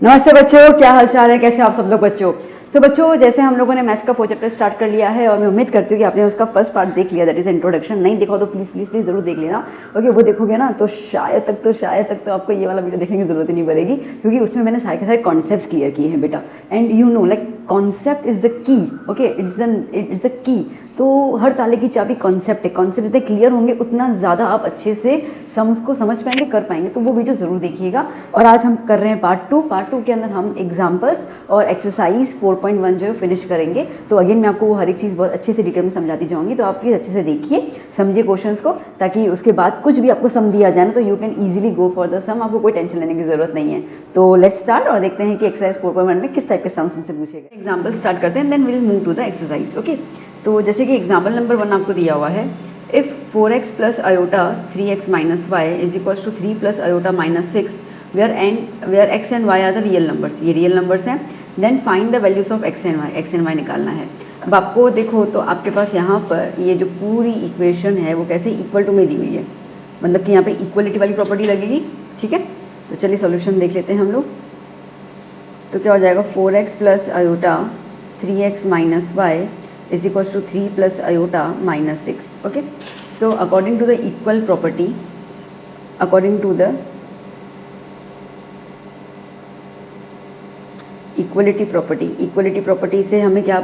नमस्ते बच्चों, क्या हाल चाल है, कैसे आप सब लोग बच्चों। बच्चों, जैसे हम लोगों ने मैथ्स का 4 चैप्टर स्टार्ट कर लिया है और मैं उम्मीद करती हूँ कि आपने उसका फर्स्ट पार्ट देख लिया, दैट इज इंट्रोडक्शन। नहीं देखा तो प्लीज़ प्लीज़ प्लीज़ जरूर देख लेना। ओके, वो देखोगे ना तो शायद तक आपको ये वाला वीडियो देखने की जरूरत ही नहीं पड़ेगी, क्योंकि उसमें मैंने सारे के सारे कॉन्सेप्ट्स क्लियर किए हैं बेटा। And you know like concept is the key. Okay, it's the key. तो हर ताले की चाबी कॉन्सेप्ट है। कॉन्सेप्ट जितने क्लियर होंगे उतना ज़्यादा आप अच्छे से सम्स को समझ पाएंगे, कर पाएंगे। तो वो वीडियो ज़रूर देखिएगा। और आज हम कर रहे हैं पार्ट टू के अंदर हम एग्जाम्पल्स और एक्सरसाइज 4.1 जो है फिनिश करेंगे। तो अगेन मैं आपको वो हर एक चीज़ बहुत अच्छे से डिटेल में समझाती जाऊँगी, तो आप प्लीज़ अच्छे से देखिए, समझिए क्वेश्चंस को, ताकि उसके बाद कुछ भी आपको सम दिया जाए ना तो you can easily go for the sum. आपको कोई टेंशन लेने की जरूरत नहीं है। तो लेट्स स्टार्ट और देखते हैं कि एक्सरसाइज 4.1 में किस टाइप के सम्स हमसे पूछे गए। एग्जाम्पल स्टार्ट करते हैं, then will move to the exercise. Okay, तो जैसे कि एग्जाम्पल नंबर 1 आपको दिया हुआ है, if 4x plus iota 3x minus y is equals to 3 plus iota minus 6 where x and y are the real numbers. ये रियल नंबर्स हैं। Then find the values of x and y निकालना है। अब आपको देखो तो आपके पास यहाँ पर ये जो पूरी इक्वेशन है वो कैसे इक्वल टू में दी हुई है, मतलब कि यहाँ पे इक्वलिटी वाली प्रॉपर्टी लगेगी। ठीक है, तो चलिए सॉल्यूशन देख लेते हैं हम लोग। तो क्या हो जाएगा, 4x plus iota 3x minus y is equals to 3 plus iota minus 6. Okay, so according to the equal property, according to the equality property से हमें क्या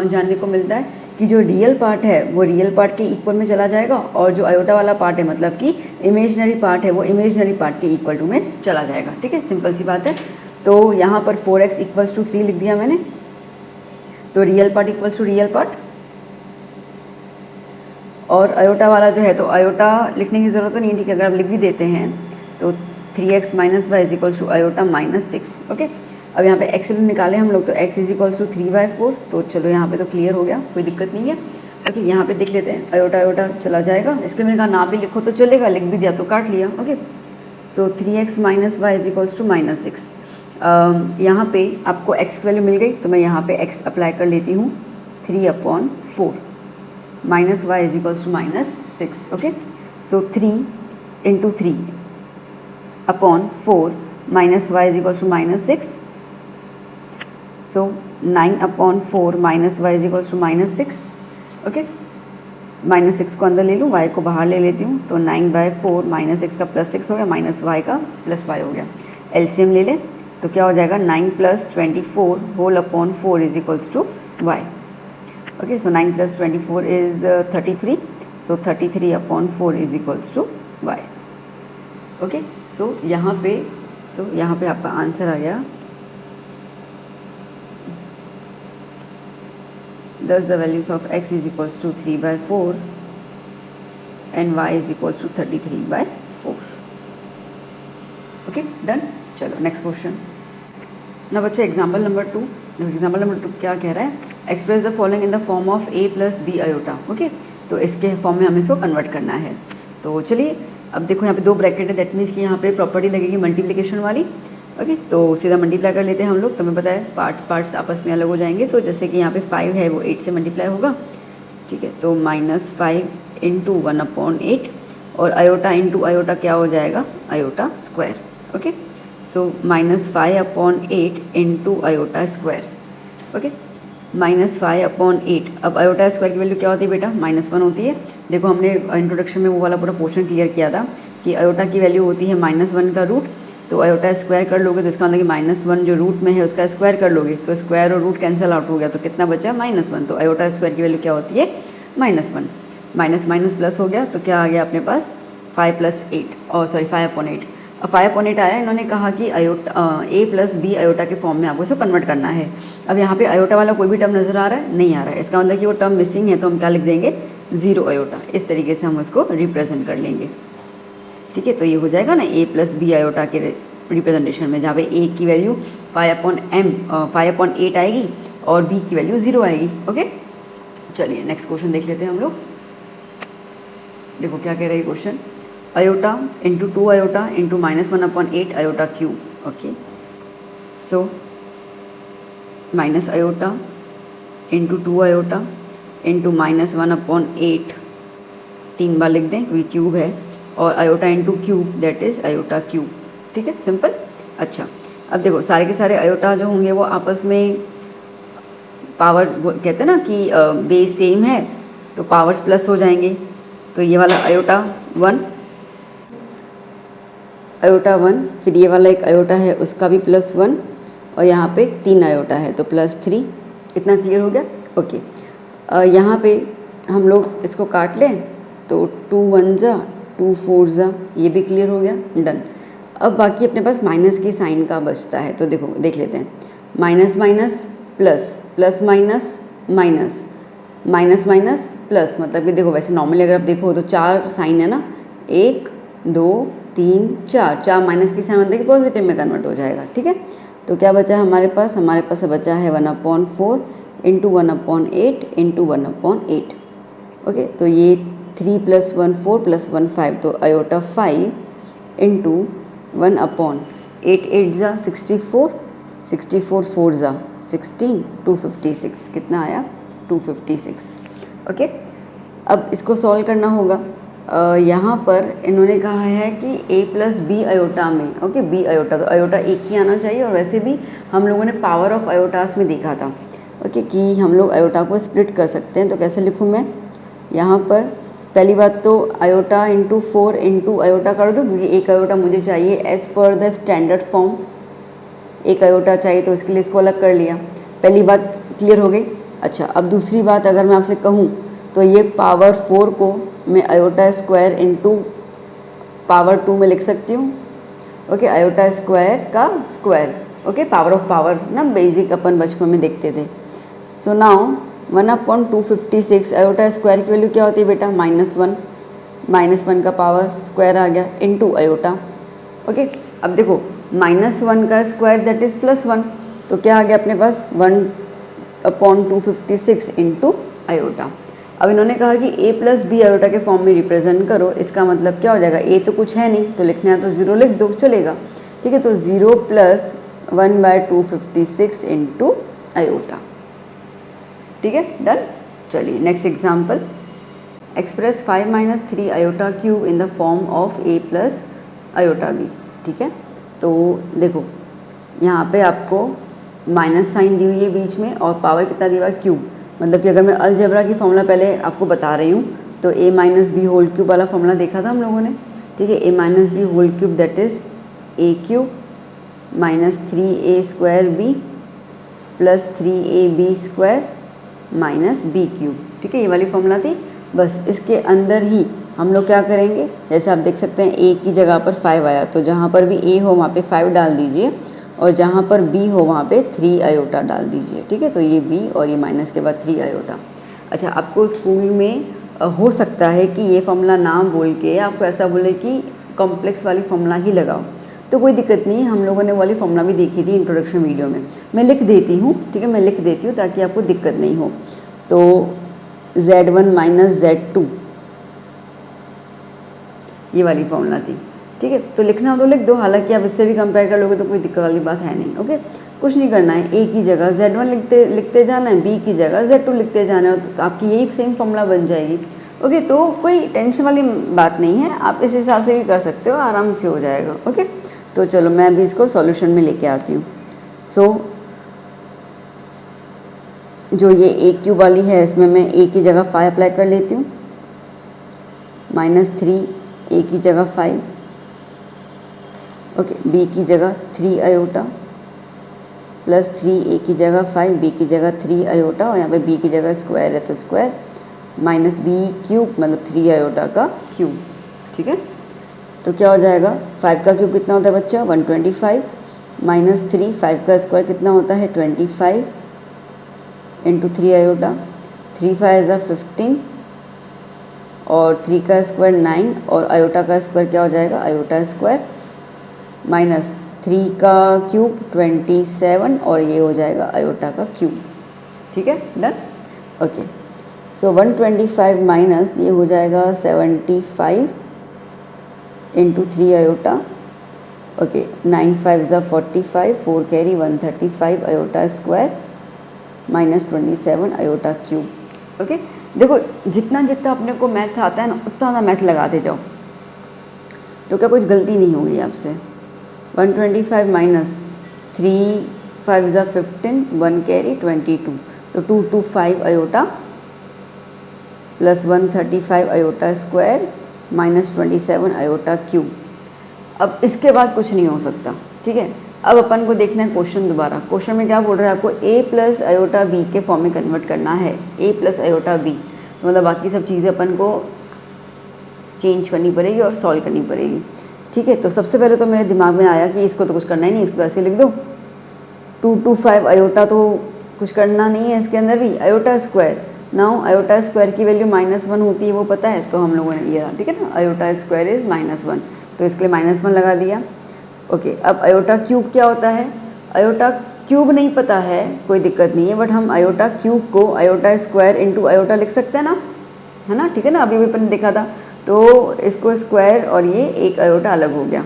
जानने को मिलता है कि जो रियल पार्ट है वो रियल पार्ट के इक्वल में चला जाएगा, और जो आयोटा वाला पार्ट है मतलब कि इमेजनरी पार्ट है वो इमेजनरी पार्ट के इक्वल टू में चला जाएगा। ठीक है, सिंपल सी बात है। तो यहाँ पर 4x इक्वल्स टू 3 लिख दिया मैंने, तो real part equals to real part, और आयोटा वाला जो है तो आयोटा लिखने की ज़रूरत तो नहीं, ठीक है, अगर आप लिख भी देते हैं तो 3x minus y is equals to iota minus 6। Okay, अब यहाँ पे x निकाले हम लोग, तो x इज इक्वल्स टू 3/4। तो चलो यहाँ पे तो क्लियर हो गया, कोई दिक्कत नहीं है। ओके, यहाँ पे देख लेते हैं, आयोटा चला जाएगा, इसलिए मैंने कहा ना भी लिखो तो चलेगा, लिख भी दिया तो काट लिया। Okay, so 3x minus y is equals to minus 6। यहाँ पे आपको x की वैल्यू मिल गई, तो मैं यहाँ पे x अप्लाई कर लेती हूँ, 3/4 minus y is equals to minus 6। Okay, so 3 into 3/4 minus y is equals to minus 6, so 9/4 minus y is equals to minus 6। Okay, minus 6 को अंदर ले लूँ, y को बाहर ले लेती हूँ, तो 9/4 माइनस 6 का प्लस 6 हो गया, माइनस y का प्लस y हो गया। एलसीएम ले लें तो क्या हो जाएगा, 9 + 24 whole upon 4 is equals to y। Okay, so 9 + 24 is 33, so 33/4 is equals to y। Okay, so यहाँ पे आपका आंसर आ गया। Thus the values of x is equals to 3/4 and y is equals to 33/4. Okay, done. चलो next question ना बच्चों, example number 2। Example number 2 क्या कह रहा है, express the following in the form of a + b iota. Okay, तो इसके form में हमें इसको कन्वर्ट करना है। तो चलिए, अब देखो यहाँ पे 2 ब्रैकेट है, दैट मीन्स कि यहाँ पे प्रॉपर्टी लगेगी मल्टीप्लिकेशन वाली। ओके, तो सीधा मल्टीप्लाई कर लेते हैं हम लोग। तो हमें पता है पार्ट्स आपस में अलग हो जाएंगे, तो जैसे कि यहाँ पे 5 है वो 8 से मल्टीप्लाई होगा। ठीक है, तो -5 इंटू 1/8, और आयोटा इंटू आयोटा क्या हो जाएगा, आयोटा स्क्वायर। ओके, सो -5/8 इंटू आयोटा स्क्वायर। ओके, -5/8। अब आयोटा स्क्वायर की वैल्यू क्या होती है बेटा, -1 होती है। देखो हमने इंट्रोडक्शन में वो वाला पूरा पोर्शन क्लियर किया था कि आयोटा की वैल्यू होती है -1 का रूट। तो आयोटा स्क्वायर कर लोगे तो इसका मतलब कि -1 जो रूट में है उसका स्क्वायर कर लोगे, तो स्क्वायर और रूट कैंसिल आउट हो गया, तो कितना बचा, -1। तो आयोटा स्क्वायर की वैल्यू क्या होती है, -1। माइनस माइनस प्लस हो गया, तो क्या आ गया अपने पास, 5 + 8, और सॉरी 5/8। अब 5/8 आया, इन्होंने कहा कि आयोटा a + b आयोटा के फॉर्म में आपको इसको कन्वर्ट करना है। अब यहाँ पे आयोटा वाला कोई भी टर्म नज़र आ रहा है, नहीं आ रहा है, इसका मतलब कि वो टर्म मिसिंग है, तो हम क्या लिख देंगे, 0 आयोटा। इस तरीके से हम उसको रिप्रेजेंट कर लेंगे। ठीक है, तो ये हो जाएगा ना a + b आयोटा के रिप्रेजेंटेशन में, जहाँ पे a की वैल्यू 5/8 आएगी और b की वैल्यू 0 आएगी। ओके, चलिए नेक्स्ट क्वेश्चन देख लेते हैं हम लोग। देखो क्या कह रहा है question, iota into 2 iota into -1/8 iota cube. Okay, so minus iota into 2 iota into -1/8 3 बार लिख दें क्योंकि क्यूब है, और iota into cube that is iota cube. ठीक है, सिंपल। अच्छा, अब देखो सारे के सारे आयोटा जो होंगे वो आपस में पावर कहते हैं ना कि बेस सेम है तो पावर्स प्लस हो जाएंगे। तो ये वाला आयोटा 1, फिर ये वाला एक आयोटा है उसका भी +1 और यहाँ पे 3 आयोटा है तो +3। इतना क्लियर हो गया? ओके। यहाँ पे हम लोग इसको काट लें तो 2 1 जा 2 4 जा, ये भी क्लियर हो गया, डन। अब बाकी अपने पास माइनस की साइन का बचता है तो देखो देख लेते हैं। Minus minus plus, plus minus minus, minus minus plus, मतलब कि देखो वैसे नॉर्मली अगर आप देखो तो 4 साइन है ना, 1 2 3 4, 4 माइनस की साइन मतलब कि पॉजिटिव में कन्वर्ट हो जाएगा। ठीक है, तो क्या बचा हमारे पास बचा है 1/4 इंटू 1/8 इंटू 1/8। ओके, तो ये 3 + 1 4 + 1 5, तो आयोटा 5 इंटू 1/8, 8 जा 64, 64 4 जा 16, 256, कितना आया 256। ओके, अब इसको सॉल्व करना होगा। यहाँ पर इन्होंने कहा है कि a + b आयोटा में, ओके b आयोटा, तो आयोटा एक ही आना चाहिए। और वैसे भी हम लोगों ने पावर ऑफ आयोटास में देखा था, ओके, कि हम लोग आयोटा को स्प्लिट कर सकते हैं। तो कैसे लिखूँ मैं यहाँ पर? पहली बात तो आयोटा इंटू 4 इंटू आयोटा कर दूँ, क्योंकि एक आयोटा मुझे चाहिए as per the standard form, एक आयोटा चाहिए तो इसके लिए इसको अलग कर लिया। पहली बात क्लियर हो गई। अच्छा, अब दूसरी बात अगर मैं आपसे कहूँ तो ये पावर 4 को मैं आयोटा स्क्वायर इंटू पावर 2 में लिख सकती हूँ। ओके, आयोटा स्क्वायर का square, okay, power of power ना, बेसिक अपन बचपन में देखते थे। सो नाउ 1/256, आयोटा स्क्वायर की वैल्यू क्या होती है बेटा? -1, -1 का पावर स्क्वायर आ गया इंटू आयोटा। ओके, अब देखो -1 का स्क्वायर दैट इज़ +1, तो क्या आ गया अपने पास 1/256 इंटू आयोटा। अब इन्होंने कहा कि a + b आयोटा के फॉर्म में रिप्रेजेंट करो। इसका मतलब क्या हो जाएगा? a तो कुछ है नहीं तो लिखना है तो 0 लिख दो, चलेगा। ठीक है, तो 0 + 1/256 इंटू आयोटा। ठीक है, डन। चलिए next example, express 5 - 3 iota cube in the form of a + iota b। ठीक है, तो देखो यहाँ पे आपको माइनस साइन दी हुई है बीच में और पावर कितना दिया हुआ है? क्यूब। मतलब कि अगर मैं अलजेब्रा की फॉर्मूला पहले आपको बता रही हूँ तो a - b होल क्यूब वाला फॉर्मूला देखा था हम लोगों ने। ठीक है, a - b whole cube that is a³ - 3a² b + 3ab² -b³। ठीक है, ये वाली फॉर्मूला थी। बस इसके अंदर ही हम लोग क्या करेंगे, जैसे आप देख सकते हैं a की जगह पर 5 आया, तो जहाँ पर भी a हो वहाँ पे 5 डाल दीजिए और जहाँ पर b हो वहाँ पे 3 आयोटा डाल दीजिए। ठीक है, तो ये b और ये माइनस के बाद 3 आयोटा। अच्छा, आपको स्कूल में हो सकता है कि ये फॉर्मूला ना बोल के आपको ऐसा बोले कि कॉम्प्लेक्स वाली फॉर्मूला ही लगाओ, तो कोई दिक्कत नहीं है। हम लोगों ने वाली फॉर्मूला भी देखी थी इंट्रोडक्शन वीडियो में, मैं लिख देती हूँ। ठीक है, मैं लिख देती हूँ ताकि आपको दिक्कत नहीं हो। तो Z1 - Z2 ये वाली फॉर्मूला थी। ठीक है, तो लिखना हो तो लिख दो, हालांकि आप इससे भी कंपेयर कर लोगे तो कोई दिक्कत वाली बात है नहीं। ओके, कुछ नहीं करना है, a की जगह Z1 लिखते जाना है, b की जगह Z2 लिखते जाना है, तो आपकी यही सेम फॉर्मूला बन जाएगी। ओके, तो कोई टेंशन वाली बात नहीं है, आप इस हिसाब से भी कर सकते हो, आराम से हो जाएगा। ओके, तो चलो मैं अभी इसको सॉल्यूशन में लेके आती हूँ। सो जो ये a³ वाली है इसमें मैं a की जगह 5 अप्लाई कर लेती हूँ, -3 a की जगह 5, ओके, b की जगह 3 आयोटा + 3 a की जगह 5, b की जगह 3 आयोटा, और यहाँ पे b की जगह स्क्वायर है तो स्क्वायर -b³ मतलब 3 आयोटा का क्यूब। ठीक है, तो क्या हो जाएगा? 5 का क्यूब कितना होता है बच्चा? 125 -3, 5 का स्क्वायर कितना होता है? 25 इंटू 3 आयोटा, 3 5 = 15 और 3 का स्क्वायर 9 और आयोटा का स्क्वायर क्या हो जाएगा? आयोटा स्क्वायर -3 का क्यूब 27 और ये हो जाएगा आयोटा का क्यूब। ठीक है, डन। ओके, सो 125 माइनस ये हो जाएगा 75 into 3 iota, okay, 9 5 = 45, 4 carry 135 iota square -27 iota cube. Okay, देखो जितना जितना अपने को मैथ आता है ना उतना उतना मैथ लगाते जाओ, तो क्या कुछ गलती नहीं होगी आपसे। 125 माइनस 3 5 ज़ा 15, 1 कैरी 22, तो 225 iota plus 135 iota square minus 27 iota cube. अब इसके बाद कुछ नहीं हो सकता, ठीक है। अब अपन को देखना है क्वेश्चन दोबारा। क्वेश्चन में क्या बोल रहा है आपको, a प्लस आयोटा बी के फॉर्म में कन्वर्ट करना है, a प्लस आयोटा बी, तो मतलब बाकी सब चीज़ें अपन को चेंज करनी पड़ेगी और सॉल्व करनी पड़ेगी, ठीक है। तो सबसे पहले तो मेरे दिमाग में आया कि इसको तो कुछ करना ही नहीं, इसको तो ऐसे लिख दो 225 आयोटा, तो कुछ करना नहीं है इसके अंदर भी, iota square. Now iota square की वैल्यू -1 होती है, वो पता है, तो हम लोगों ने ये, ठीक है ना, आयोटा स्क्वायर इज -1, तो इसके लिए -1 लगा दिया। ओके, अब आयोटा क्यूब क्या होता है, आयोटा क्यूब नहीं पता है, कोई दिक्कत नहीं है, बट हम आयोटा क्यूब को आयोटा स्क्वायर इंटू आयोटा लिख सकते हैं ना, है ना, ठीक है ना, अभी भी अपन ने देखा था। तो इसको स्क्वायर और ये एक आयोटा अलग हो गया।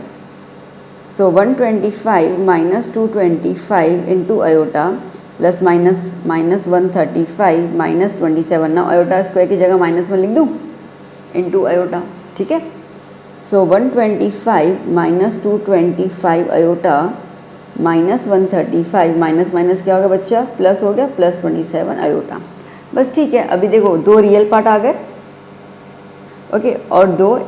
सो 125 minus 225 into iota plus minus -135 minus 27, ना आयोटा स्क्वायर की जगह -1 लिख दूँ इंटू आयोटा, ठीक है। सो 125 minus 225 iota minus 135 minus minus क्या हो गया बच्चा, प्लस हो गया, प्लस 27 आयोटा। बस ठीक है, अभी देखो 2 रियल पार्ट आ गए, ओके, और 2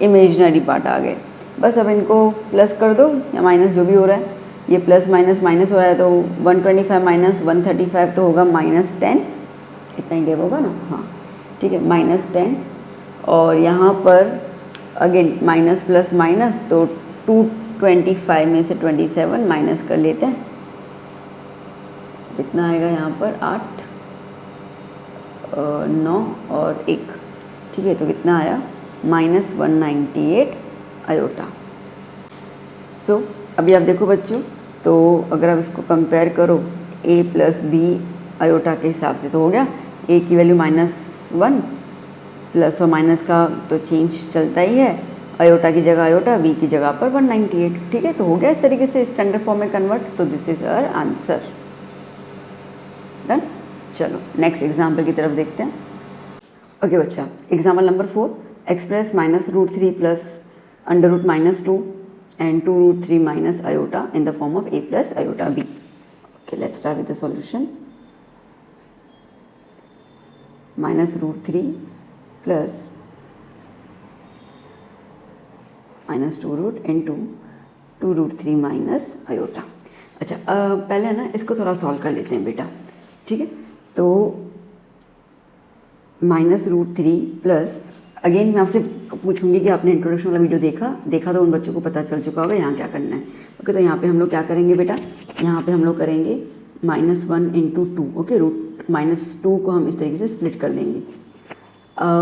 इमेजिनरी पार्ट आ गए। बस अब इनको प्लस कर दो या माइनस, जो भी हो रहा है, ये प्लस माइनस माइनस हो रहा है, तो 125 माइनस 135 तो होगा -10, इतना ही डेव होगा ना, हाँ ठीक है, -10, और यहाँ पर अगेन माइनस प्लस माइनस, तो 225 में से 27 माइनस कर लेते हैं, कितना आएगा यहाँ पर 8 9 और 1, ठीक है, तो कितना आया -198 आयोटा। सो अभी आप देखो बच्चों, तो अगर आप इसको कंपेयर करो a प्लस बी आयोटा के हिसाब से, तो हो गया a की वैल्यू -1, प्लस और माइनस का तो चेंज चलता ही है, आयोटा की जगह आयोटा, b की जगह पर 198, ठीक है, तो हो गया इस तरीके से स्टैंडर्ड फॉर्म में कन्वर्ट। तो this is our answer, done. चलो नेक्स्ट एग्जाम्पल की तरफ देखते हैं। ओके बच्चा, example number 4, express -√3 plus √-2 and 2√3 minus iota in the form of a plus iota b. Okay, let's start with the solution. -√3 plus -2 into 2√3 minus iota. अच्छा, पहले ना इसको थोड़ा सॉल्व कर लेते हैं बेटा, ठीक है। तो -√3 प्लस, अगेन मैं आपसे पूछूंगी कि आपने इंट्रोडक्शन वाला वीडियो देखा तो उन बच्चों को पता चल चुका होगा यहाँ क्या करना है। ओके, तो यहाँ पे हम लोग क्या करेंगे बेटा, यहाँ पे हम लोग करेंगे -1 into 2, ओके, √-2 को हम इस तरीके से स्प्लिट कर देंगे।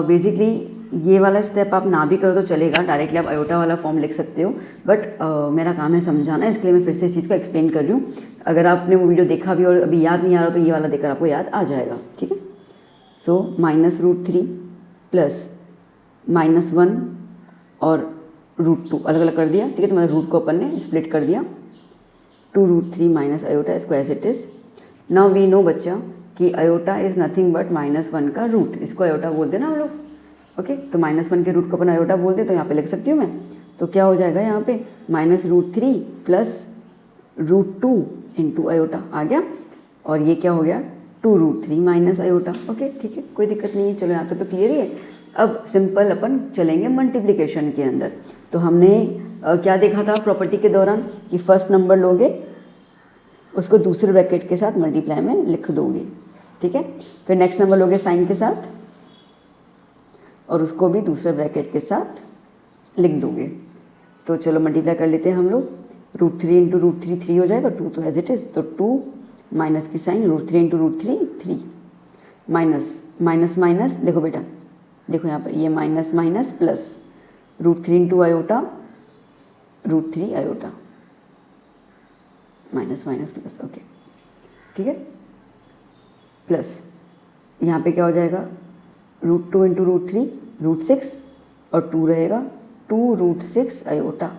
बेसिकली ये वाला स्टेप आप ना भी करो तो चलेगा, डायरेक्टली आप आयोटा वाला फॉर्म लिख सकते हो, बट मेरा काम है समझाना, इसके लिए मैं फिर से इस चीज़ को एक्सप्लेन कर रही हूँ। अगर आपने वो वीडियो देखा भी और अभी याद नहीं आ रहा तो ये वाला देखकर आपको याद आ जाएगा, ठीक है। सो -√3 प्लस -1 और √2 अलग अलग कर दिया, ठीक है, तो मतलब रूट को अपन ने स्प्लिट कर दिया, 2√3 minus iota square as it is. Now we know बच्चा कि आयोटा इज नथिंग बट -1 का रूट, इसको आयोटा बोलते हैं ना हम लोग, ओके। तो -1 के रूट को अपन आयोटा बोलते, तो यहाँ पे लिख सकती हूँ मैं, तो क्या हो जाएगा यहाँ पे -√3 प्लस √2 इंटू आयोटा आ गया, और ये क्या हो गया 2√3 माइनस आयोटा, ओके ठीक है, कोई दिक्कत नहीं है। चलो यहाँ तक तो क्लियर ही है। अब सिंपल अपन चलेंगे मल्टीप्लिकेशन के अंदर। तो हमने क्या देखा था प्रॉपर्टी के दौरान कि फर्स्ट नंबर लोगे उसको दूसरे ब्रैकेट के साथ मल्टीप्लाई में लिख दोगे, ठीक है, फिर नेक्स्ट नंबर लोगे साइन के साथ और उसको भी दूसरे ब्रैकेट के साथ लिख दोगे। तो चलो मल्टीप्लाई कर लेते हैं हम लोग, √3 इंटू √3 3 हो जाएगा, 2 तो एज इट इज़, तो 2 माइनस की sign √3 into √3 3 minus minus minus, देखो बेटा देखो यहाँ पर ये minus minus plus √3 into iota √3 iota minus minus plus, okay ठीक है, प्लस यहाँ पे क्या हो जाएगा √2 इंटू √3 √6 और 2 रहेगा 2√6 आयोटा,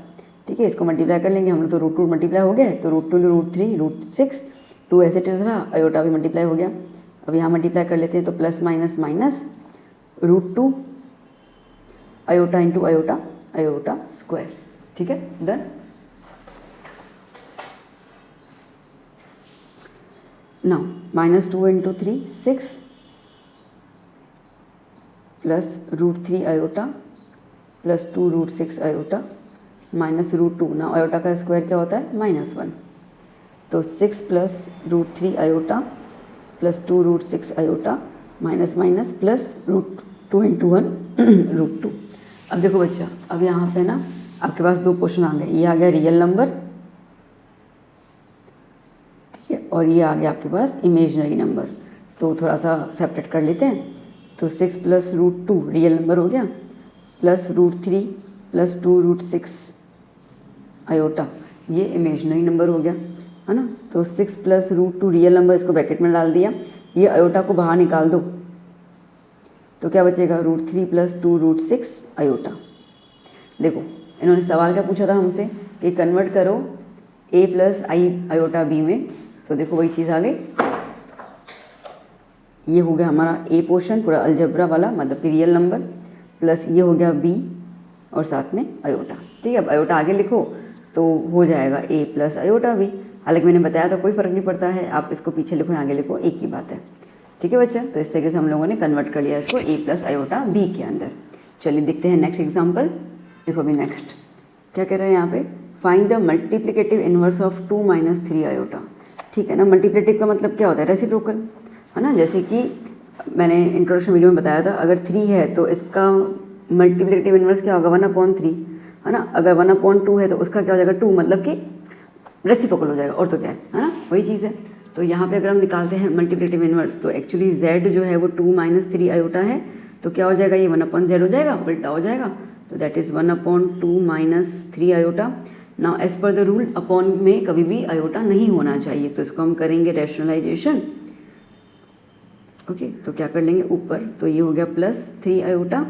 ठीक है। इसको मल्टीप्लाई कर लेंगे हम लोग, तो √2 मल्टीप्लाई हो गया, तो √2 इंटू √3 √6, 2 ऐसे टेस्ट रहा, आयोटा भी मल्टीप्लाई हो गया। अब यहाँ मल्टीप्लाई कर लेते हैं, तो plus minus minus √2 iota into iota iota square, ठीक है, done. Now -2 into 3 6 plus √3 iota plus 2√6 iota minus √2। ना आयोटा का स्क्वायर क्या होता है? -1। तो 6 plus √3 iota plus 2√6 iota minus minus plus √2 into 1 √2। अब देखो बच्चा, अब यहाँ पे ना आपके पास दो क्वेश्चन आ गए। ये आ गया रियल नंबर, ठीक है, और ये आ गया आपके पास इमेजनरी नंबर। तो थोड़ा सा सेपरेट कर लेते हैं। तो 6 प्लस √2 रियल नंबर हो गया, प्लस √3 प्लस 2√6 आयोटा ये इमेजनरी नंबर हो गया, है ना। तो 6 प्लस √2 रियल नंबर, इसको ब्रैकेट में डाल दिया। ये आयोटा को बाहर निकाल दो तो क्या बचेगा? √3 प्लस 2√6 आयोटा। देखो इन्होंने सवाल क्या पूछा था हमसे कि कन्वर्ट करो a plus I iota b में। तो देखो वही चीज़ आ गई। ये हो गया हमारा a पोर्शन पूरा अलजबरा वाला, मतलब कि रियल नंबर, प्लस ये हो गया b और साथ में आयोटा। ठीक है, अब आयोटा आगे लिखो तो हो जाएगा a प्लस आयोटा b। हालांकि मैंने बताया था कोई फ़र्क नहीं पड़ता है, आप इसको पीछे लिखो आगे लिखो, एक ही बात है। ठीक है बच्चा, तो इस तरीके से हम लोगों ने कन्वर्ट कर लिया इसको a प्लस आयोटा b के अंदर। चलिए देखते हैं नेक्स्ट एग्जाम्पल। देखो अभी नेक्स्ट क्या कह रहे हैं यहाँ पे, find the multiplicative inverse of 2 - 3 iota. ठीक है ना, मल्टीप्लिकेटिव का मतलब क्या होता है? रेसिप्रोकल, है ना। जैसे कि मैंने इंट्रोडक्शन वीडियो में बताया था, अगर 3 है तो इसका मल्टीप्लिकेटिव इनवर्स क्या होगा? 1/3, है ना। अगर 1/2 है तो उसका क्या हो जाएगा? 2, मतलब कि रेसिप्रोकल हो जाएगा, और तो क्या है ना, वही चीज़ है। तो यहाँ पे अगर हम निकालते हैं मल्टीप्लिकेटिव इनवर्स, तो एक्चुअली z जो है वो 2 - 3 आयोटा है। तो क्या हो जाएगा? ये 1/z हो जाएगा, उल्टा हो जाएगा। तो that is 1/2 - 3 iota. Now as per the rule upon में कभी भी आयोटा नहीं होना चाहिए, तो इसको हम करेंगे रैशनलाइजेशन। ओके, तो क्या कर लेंगे ऊपर, तो ये हो गया +3 आयोटा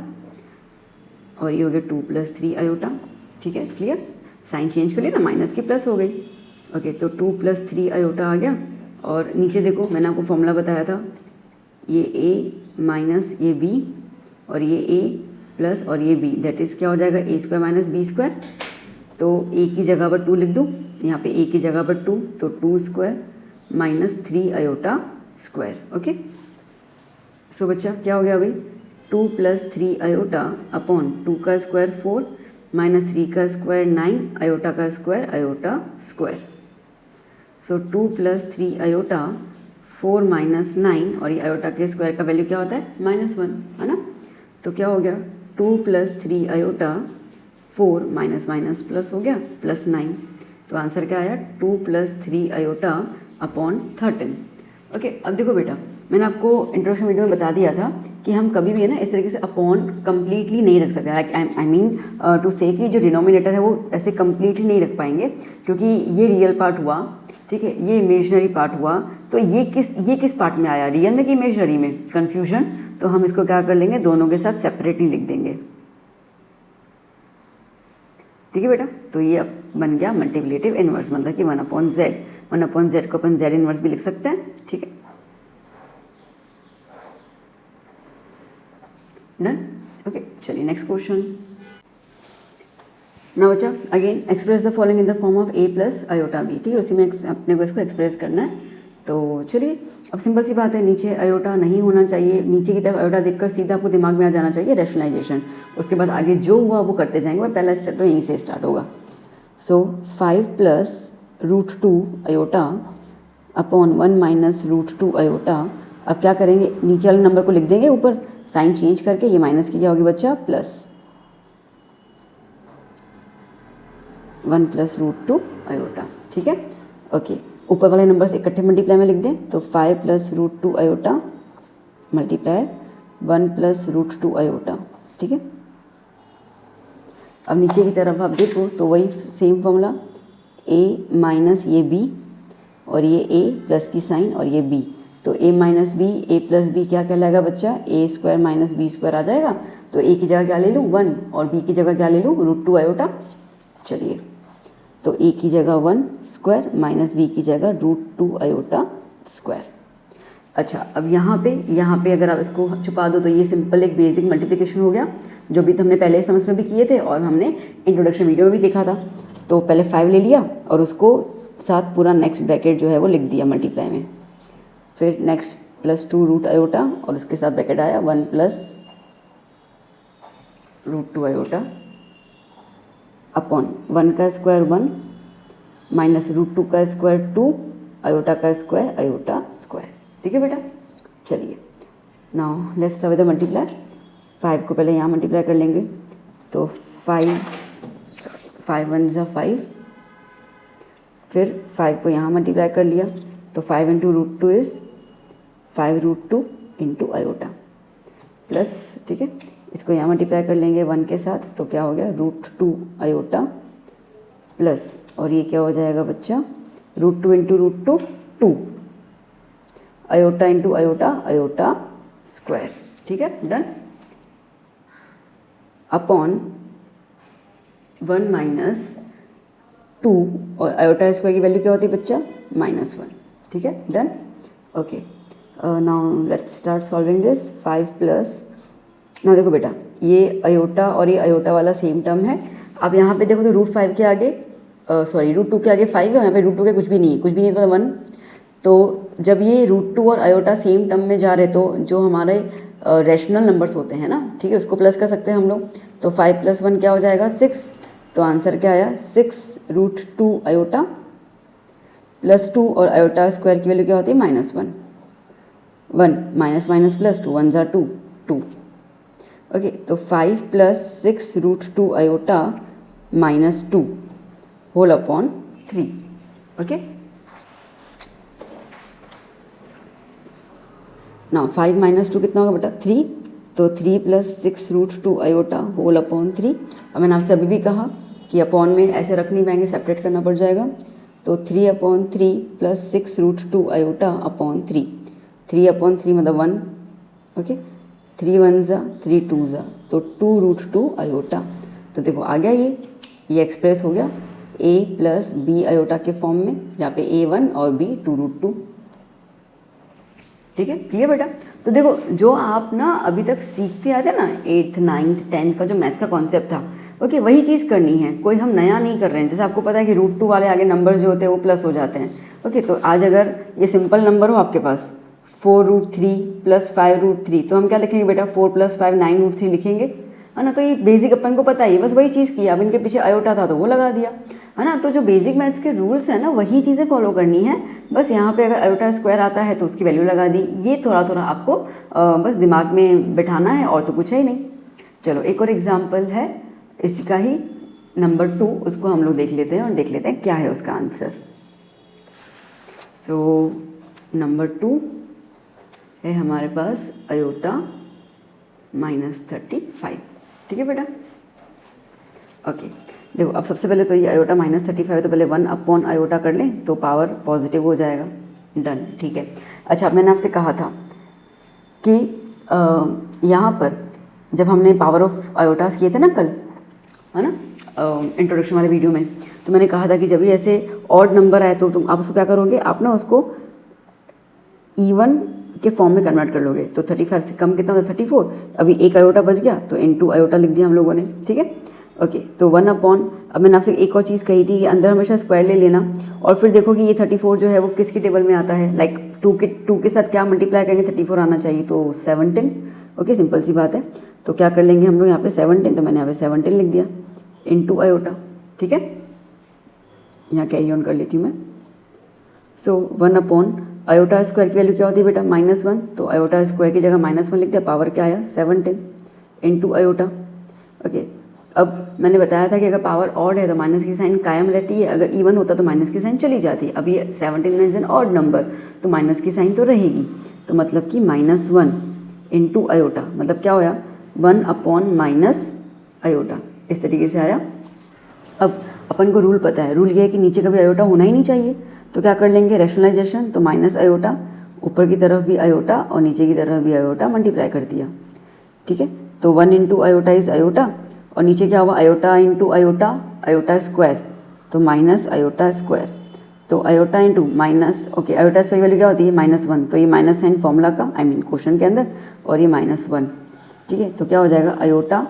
और ये हो गया 2 + 3 आयोटा। ठीक है, क्लियर। साइन चेंज कर लिया ना, माइनस की प्लस हो गई। ओके, तो 2 + 3 आयोटा आ गया। और नीचे देखो मैंने आपको फॉर्मूला बताया था, ये a माइनस ये b और ये a प्लस और ये b, दैट इज़ क्या हो जाएगा? a² - b²। तो a की जगह पर 2 लिख दूँ, यहाँ पे a की जगह पर 2, तो 2² - 3 आयोटा स्क्वायर। ओके, सो बच्चा क्या हो गया अभी? 2 + 3 आयोटा अपॉन 2 का स्क्वायर 4 - 3 का स्क्वायर 9 आयोटा का स्क्वायर आयोटा स्क्वायर। सो 2 + 3 आयोटा 4 - 9 और ये आयोटा के स्क्वायर का वैल्यू क्या होता है? -1, है ना। तो क्या हो गया? 2 + 3 आयोटा 4 माइनस प्लस हो गया +9। तो आंसर क्या आया? 2 + 3 आयोटा अपॉन 13। ओके, अब देखो बेटा, मैंने आपको इंट्रोडक्शन वीडियो में बता दिया था कि हम कभी भी है ना इस तरीके से अपॉन कम्प्लीटली नहीं रख सकते। लाइक आई मीन टू से कि जो डिनोमिनेटर है वो ऐसे कम्प्लीटली नहीं रख पाएंगे, क्योंकि ये रियल पार्ट हुआ, ठीक है, ये इमेजनरी पार्ट हुआ। तो ये किस पार्ट में आया? रियल में कि इमेजनरी में? कन्फ्यूजन। तो हम इसको क्या कर लेंगे, दोनों के साथ सेपरेटली लिख देंगे। ठीक है बेटा, तो ये अब बन गया मल्टीप्लिकेटिव इनवर्स, मतलब कि 1/z। 1/z को अपन z इनवर्स भी लिख सकते हैं। ठीक है, डन। ओके, चलिए नेक्स्ट क्वेश्चन। ना बच्चा, again express the following in the form of a + iota b। ठीक है, उसी में अपने को इसको एक्सप्रेस करना है। तो चलिए, अब सिंपल सी बात है, नीचे आयोटा नहीं होना चाहिए। नीचे की तरफ आयोटा देखकर सीधा आपको दिमाग में आ जाना चाहिए रैशनलाइजेशन। उसके बाद आगे जो हुआ वो करते जाएंगे, और पहला स्टेप तो यहीं से स्टार्ट होगा। सो 5 + √2 आयोटा अपॉन 1 - √2 आयोटा। अब क्या करेंगे, नीचे वाले नंबर को लिख देंगे ऊपर, साइन चेंज करके। ये माइनस की क्या होगी बच्चा? Plus 1 + √2 iota. ठीक है, ओके। ऊपर वाले नंबर से इकट्ठे मल्टीप्लाई में लिख दें, तो 5 + √2 आयोटा मल्टीप्लाई 1 + √2 आयोटा। ठीक है, अब नीचे की तरफ आप देखो तो वही सेम फॉर्मूला, a माइनस ये b और ये a प्लस की साइन और ये b। तो a - b, a + b क्या कहलाएगा बच्चा? a² - b² आ जाएगा। तो a की जगह क्या ले लूँ? 1, और b की जगह क्या ले लूँ? √2 आयोटा। चलिए, तो a की जगह 1² माइनस b की जगह √2 आयोटा स्क्वायर। अच्छा, अब यहाँ पे अगर आप इसको छुपा दो तो ये सिंपल एक बेसिक मल्टीप्लिकेशन हो गया, जो भी हमने पहले समझ में भी किए थे और हमने इंट्रोडक्शन वीडियो में भी देखा था। तो पहले 5 ले लिया और उसको साथ पूरा नेक्स्ट ब्रैकेट जो है वो लिख दिया मल्टीप्लाई में। फिर नेक्स्ट +2 रूट आयोटा और उसके साथ ब्रैकेट आया 1 + √2 आयोटा अपॉन 1 का स्क्वायर 1 माइनस √2 का स्क्वायर 2 आयोटा का स्क्वायर आयोटा स्क्वायर। ठीक है बेटा, चलिए now let's start with the multiply. 5 को पहले यहाँ मल्टीप्लाई कर लेंगे, तो 5 1 ज़ा 5, फिर 5 को यहाँ मल्टीप्लाई कर लिया, तो 5 × √2 इज़ 5 √2 × आयोटा प्लस, ठीक है, इसको यहाँ मल्टीप्लाई कर लेंगे 1 के साथ, तो क्या हो गया √2 आयोटा प्लस, और ये क्या हो जाएगा बच्चा √2 × √2 2 आयोटा × आयोटा आयोटा स्क्वायर। ठीक है, डन। अपॉन 1 माइनस 2 और आयोटा स्क्वायर की वैल्यू क्या होती है बच्चा -1। ठीक है, done. Okay, now let's start solving this. 5 plus, now देखो बेटा ये आयोटा और ये आयोटा वाला सेम टर्म है। अब यहाँ पे देखो तो √5 के आगे √2 के आगे 5 है, यहाँ पे √2 के कुछ भी नहीं है, कुछ भी नहीं तो 1। तो जब ये √2 और आयोटा सेम टर्म में जा रहे तो जो हमारे रैशनल नंबर्स होते हैं ना, ठीक है, उसको प्लस कर सकते हैं हम लोग। तो 5 + 1 क्या हो जाएगा 6, तो आंसर क्या आया 6 √2 आयोटा प्लस 2 और आयोटा स्क्वायर की वैल्यू क्या होती है -1। 1 माइनस माइनस प्लस 2 1 ज़ा 2 2। ओके, तो 5 + 6 √2 आयोटा -2 होल अपॉन 3। ओके, ना 5 - 2 कितना होगा बेटा 3, तो 3 + 6 √2 आयोटा होल अपॉन 3। और मैंने आपसे अभी भी कहा कि अपॉन में ऐसे रख नहीं पाएंगे, सेपरेट करना पड़ जाएगा। तो 3/3 + 6 √2 आयोटा अपॉन 3, 3/3 मतलब 1। ओके, 3 1 ज़ा 3 2 ज़ा, तो 2 √2 आयोटा। तो देखो आ गया ये एक्सप्रेस हो गया a + b आयोटा के फॉर्म में, जहाँ पे a1 और b 2 √2। ठीक है, क्लियर बेटा। तो देखो जो आप ना अभी तक सीखते आते ना 8th 9th 10th का जो मैथ्स का कॉन्सेप्ट था, ओके, वही चीज़ करनी है, कोई हम नया नहीं कर रहे हैं। जैसे आपको पता है कि √2 वाले आगे नंबर जो होते हैं वो प्लस हो जाते हैं। ओके, तो आज अगर ये सिंपल नंबर हो आपके पास 4√3 + 5√3, तो हम क्या लिखेंगे बेटा 4 + 5 9√3 लिखेंगे, है ना। तो ये बेसिक अपन को पता ही है, बस वही चीज़ किया। अब इनके पीछे आयोटा था तो वो लगा दिया, है ना। तो जो बेसिक मैथ्स के रूल्स हैं ना वही चीज़ें फॉलो करनी है। बस यहाँ पे अगर आयोटा स्क्वायर आता है तो उसकी वैल्यू लगा दी। ये थोड़ा थोड़ा आपको बस दिमाग में बिठाना है, और तो कुछ है ही नहीं। चलो एक और एग्जाम्पल है इसी का ही, नंबर 2, उसको हम लोग देख लेते हैं और देख लेते हैं क्या है उसका आंसर। सो नंबर 2 है हमारे पास आयोटा -35। ठीक है बेटा, ओके। देखो अब सबसे पहले तो ये आयोटा -35 है, तो पहले 1 अपॉन आयोटा कर लें तो पावर पॉजिटिव हो जाएगा। डन, ठीक है। अच्छा, मैंने आपसे कहा था कि यहाँ पर जब हमने पावर ऑफ आयोटास किए थे ना कल, है ना, इंट्रोडक्शन वाले वीडियो में, तो मैंने कहा था कि जब भी ऐसे ऑड नंबर आए तो तुम आप उसको क्या करोगे, आप ना उसको इवन के फॉर्म में कन्वर्ट कर लोगे। तो 35 से कम कितना होता है 34, अभी एक आयोटा बच गया तो इनटू आयोटा लिख दिया हम लोगों ने। ठीक है, ओके। तो 1 अपॉन, अब मैंने आपसे एक और चीज़ कही थी कि अंदर हमेशा स्क्वायर ले लेना, और फिर देखो कि ये 34 जो है वो किसकी टेबल में आता है, लाइक 2 के साथ क्या मल्टीप्लाई करेंगे 34 आना चाहिए, तो 17। ओके, सिंपल सी बात है। तो क्या कर लेंगे हम लोग यहाँ पे 17, तो मैंने यहाँ पे 17 लिख दिया इनटू आयोटा। ठीक है, यहाँ कैरी ऑन कर लेती हूँ मैं। सो 1 अपॉन आयोटा स्क्वायर की वैल्यू क्या होती है बेटा -1, तो आयोटा स्क्वायर की जगह -1 लिख दिया, पावर क्या आया 17 इनटू आयोटा। ओके, अब मैंने बताया था कि अगर पावर ऑड है तो माइनस की साइन कायम रहती है, अगर इवन होता तो माइनस की साइन चली जाती है। अब ये 17 इज एन ऑड नंबर, तो माइनस की साइन तो रहेगी, तो मतलब कि -1 इनटू आयोटा, मतलब क्या होया 1 अपॉन माइनस आयोटा, इस तरीके से आया। अब अपन को रूल पता है, रूल ये है कि नीचे का भी आयोटा होना ही नहीं चाहिए, तो क्या कर लेंगे रैशनलाइजेशन, तो माइनस आयोटा, ऊपर की तरफ भी आयोटा और नीचे की तरफ भी आयोटा, मल्टीप्लाई कर दिया। ठीक है, तो 1 इंटू आयोटा इज आयोटा, और नीचे क्या हुआ iota into iota, iota square, तो माइनस आयोटा स्क्वायर, तो iota into minus, okay, iota square value क्या होती है -1, तो ये माइनस साइन फॉर्मूला का, आई मीन क्वेश्चन के अंदर, और ये -1। ठीक है, तो क्या हो जाएगा आयोटा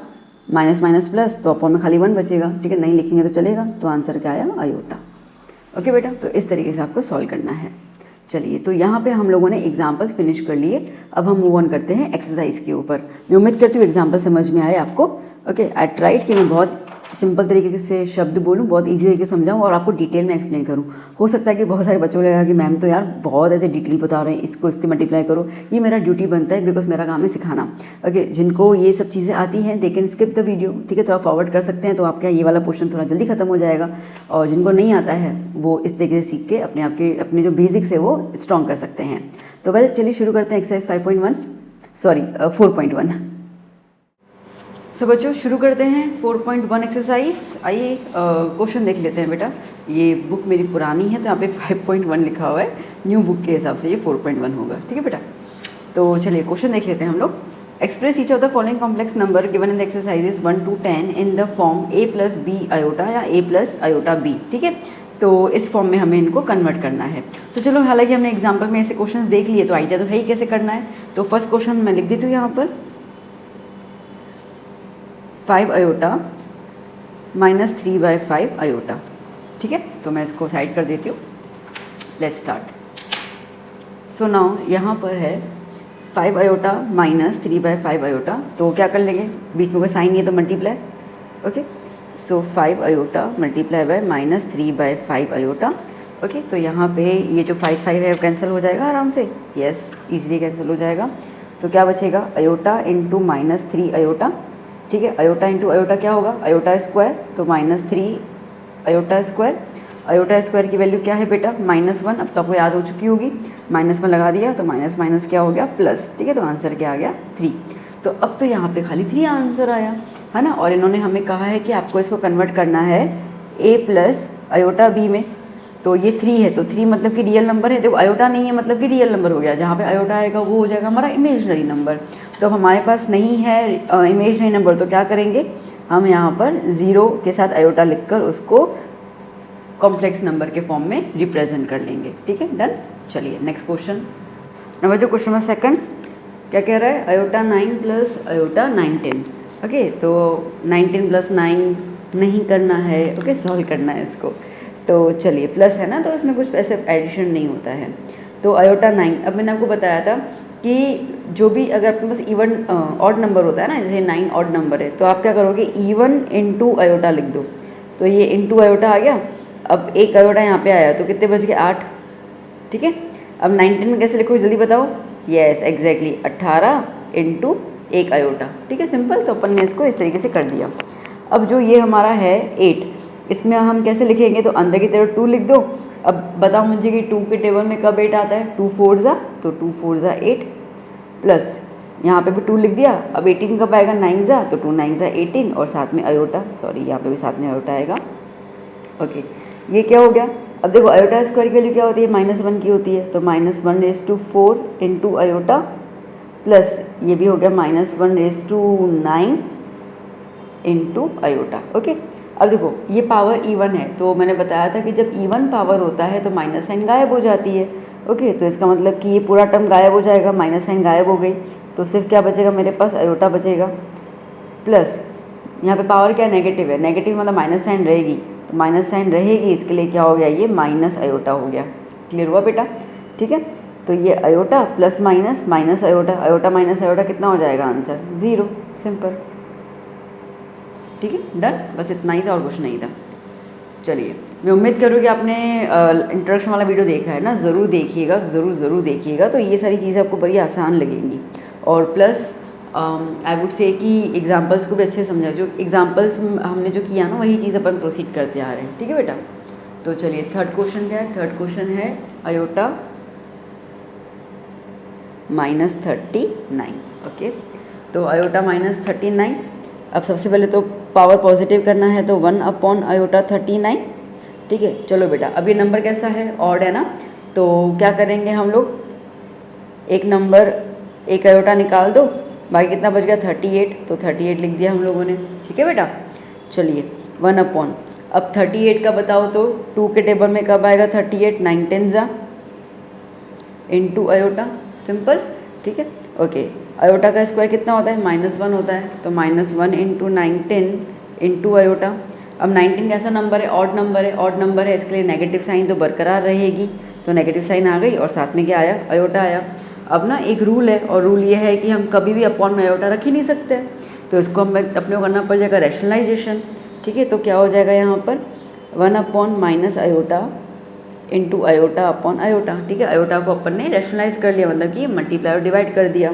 माइनस माइनस प्लस, तो अपॉन में खाली 1 बचेगा। ठीक है, नहीं लिखेंगे तो चलेगा, तो आंसर क्या आया आयोटा। ओके बेटा, तो इस तरीके से आपको सॉल्व करना है। चलिए, तो यहाँ पे हम लोगों ने एग्जाम्पल्स फिनिश कर लिए। अब हम मूव ऑन करते हैं एक्सरसाइज के ऊपर। मैं उम्मीद करती हूँ एग्जाम्पल समझ में आए आपको। ओके, आई ट्राइड कि मैं बहुत सिंपल तरीके से शब्द बोलूँ, बहुत इजी तरीके से समझाऊँ और आपको डिटेल में एक्सप्लेन करूँ। हो सकता है कि बहुत सारे बच्चों को लगेगा कि मैम तो यार बहुत ऐसे डिटेल बता रहे हैं, इसको इसके मल्टीप्लाई करो। ये मेरा ड्यूटी बनता है, बिकॉज मेरा काम है सिखाना। ओके, जिनको ये सब चीज़ें आती हैं they can skip the video, ठीक है, तो आप फॉरवर्ड कर सकते हैं, तो आपका ये वाला पोर्शन थोड़ा जल्दी खत्म हो जाएगा। और जिनको नहीं आता है वो इस तरीके से सीख के अपने जो बेसिक्स है वो स्ट्रॉन्ग कर सकते हैं। तो वेल, चलिए शुरू करते हैं एक्सरसाइज 4.1 सो बच्चों शुरू करते हैं 4.1 एक्सरसाइज। आइए क्वेश्चन देख लेते हैं बेटा। ये बुक मेरी पुरानी है तो यहाँ पे 5.1 लिखा हुआ है, न्यू बुक के हिसाब से ये 4.1 होगा, ठीक है बेटा। तो चलिए क्वेश्चन देख लेते हैं हम लोग। Express each of the following complex number given in the exercises 1 to 10 in the form a plus b iota या a प्लस आयोटा b, ठीक है। तो इस फॉर्म में हमें इनको कन्वर्ट करना है। तो चलो, हालांकि हमने एग्जाम्पल में ऐसे क्वेश्चंस देख लिए तो आइडिया तो है ही कैसे करना है। तो फर्स्ट क्वेश्चन मैं लिख देती हूँ यहाँ पर 5 आयोटा माइनस 3/5 आयोटा, ठीक है। तो मैं इसको साइड कर देती हूँ। Let's start. सो नाउ यहाँ पर है 5 आयोटा माइनस 3/5 आयोटा। तो क्या कर लेंगे, बीच में कोई साइन नहीं है तो मल्टीप्लाई। ओके, सो 5 iota multiply bye minus 3/5 iota. Okay, तो यहाँ पे ये जो 5 है वो कैंसिल हो जाएगा आराम से। यस, इजीली कैंसिल हो जाएगा। तो क्या बचेगा, आयोटा इंटू माइनस 3 आयोटा, ठीक है। आयोटा इंटू आयोटा क्या होगा, आयोटा स्क्वायर, तो minus 3 iota square. Iota square की वैल्यू क्या है बेटा, -1। अब तो आपको याद हो चुकी होगी, -1 लगा दिया तो माइनस माइनस क्या हो गया प्लस, ठीक है। तो आंसर क्या आ गया 3। तो अब तो यहाँ पे खाली 3 आंसर आया है ना। और इन्होंने हमें कहा है कि आपको इसको कन्वर्ट करना है a प्लस आयोटा b में। तो ये 3 है तो 3 मतलब कि रियल नंबर है। देखो आयोटा नहीं है मतलब कि रियल नंबर हो गया, जहाँ पे आयोटा आएगा वो हो जाएगा हमारा इमेजिनरी नंबर। तो अब हमारे पास नहीं है इमेजिनरी नंबर, तो क्या करेंगे हम यहाँ पर 0 के साथ आयोटा लिखकर उसको कॉम्प्लेक्स नंबर के फॉर्म में रिप्रेजेंट कर लेंगे, ठीक है। डन। चलिए नेक्स्ट क्वेश्चन। नंबर जो क्वेश्चन नंबर सेकंड क्या कह रहा है, आयोटा 9 प्लस आयोटा 19। ओके, तो 19 प्लस 9 नहीं करना है, ओके, सॉल्व करना है इसको। तो चलिए प्लस है ना, तो इसमें कुछ ऐसे एडिशन नहीं होता है। तो आयोटा 9, अब मैंने आपको बताया था कि जो भी अगर आपके पास इवन ऑड नंबर होता है ना, जैसे 9 ऑड नंबर है, तो आप क्या करोगे इवन इंटू आयोटा लिख दो। तो ये इंटू आयोटा आ गया। अब एक आयोटा यहाँ पे आया तो कितने बच गए 8, ठीक है। अब 19 कैसे लिखो जल्दी बताओ। यस एग्जैक्टली 18 इंटू 1 आयोटा, ठीक है, सिंपल। तो अपन ने इसको इस तरीके से कर दिया। अब जो ये हमारा है 8, इसमें हम कैसे लिखेंगे, तो अंदर की तरफ 2 लिख दो। अब बताओ मुझे कि 2 के टेबल में कब 8 आता है, 2 4 जा, तो 2 4 जा 8 प्लस यहाँ पे भी 2 लिख दिया। अब 18 कब आएगा, 9 जा, तो 2 9 जा 18 और साथ में आयोटा, सॉरी यहाँ पे भी साथ में आयोटा आएगा। ओके, ये क्या हो गया। अब देखो आयोटा स्क्वायर की वैल्यू क्या होती है, -1 की होती है। तो -1/4 इंटू आयोटा प्लस ये भी हो गया -1/9 इंटू आयोटा। ओके, अब देखो ये पावर इवन है, तो मैंने बताया था कि जब इवन पावर होता है तो माइनस साइन गायब हो जाती है। ओके, तो इसका मतलब कि ये पूरा टर्म गायब हो जाएगा, माइनस साइन गायब हो गई, तो सिर्फ क्या बचेगा मेरे पास, आयोटा बचेगा। प्लस यहाँ पे पावर क्या नेगेटिव है, नेगेटिव मतलब माइनस साइन रहेगी, तो माइनस साइन रहेगी, इसके लिए क्या हो गया, ये माइनस आयोटा हो गया। क्लियर हुआ बेटा, ठीक है। तो ये iota plus minus minus iota, iota minus iota कितना हो जाएगा आंसर 0, सिंपल, ठीक है, डन। बस इतना ही था और कुछ नहीं था। चलिए, मैं उम्मीद करूँ कि आपने इंट्रोडक्शन वाला वीडियो देखा है ना, ज़रूर देखिएगा, ज़रूर देखिएगा। तो ये सारी चीज़ें आपको बड़ी आसान लगेंगी। और प्लस आई वुड से कि एग्जांपल्स को भी अच्छे से समझा, जो एग्जांपल्स हमने जो किया ना वही चीज़ अपन प्रोसीड करते आ रहे हैं, ठीक है बेटा। तो चलिए थर्ड क्वेश्चन क्या है, थर्ड क्वेश्चन है आयोटा -39। ओके, तो आयोटा -39। अब सबसे पहले तो पावर पॉजिटिव करना है, तो 1 आयोटा 39, ठीक है। चलो बेटा, अब ये नंबर कैसा है, ऑड है ना, तो क्या करेंगे हम लोग, एक नंबर एक आयोटा निकाल दो, बाकी कितना बच गया 38, तो 38 लिख दिया हम लोगों ने, ठीक है बेटा। चलिए 1 अब 38 का बताओ तो 2 के टेबल में कब आएगा 38, 9 10 जा इंटू आयोटा, सिंपल, ठीक है। ओके, आयोटा का स्क्वायर कितना होता है, -1 होता है, तो -1 इंटू 9 10 इंटू आयोटा। अब 19 कैसा नंबर है, ऑड नंबर है, ऑड नंबर है, इसके लिए नेगेटिव साइन तो बरकरार रहेगी, तो नेगेटिव साइन आ गई और साथ में क्या आया, अयोटा आया। अब ना एक रूल है, और रूल ये है कि हम कभी भी अपॉन में अयोटा रख ही नहीं सकते, तो इसको हम अपने को करना पड़ जाएगा रैशनलाइजेशन। ठीक है, तो क्या हो जाएगा यहाँ पर 1 upon minus iota into iota upon iota. ठीक है, अयोटा को अपन ने रैशनलाइज कर लिया, मतलब कि मल्टीप्लाई और डिवाइड कर दिया।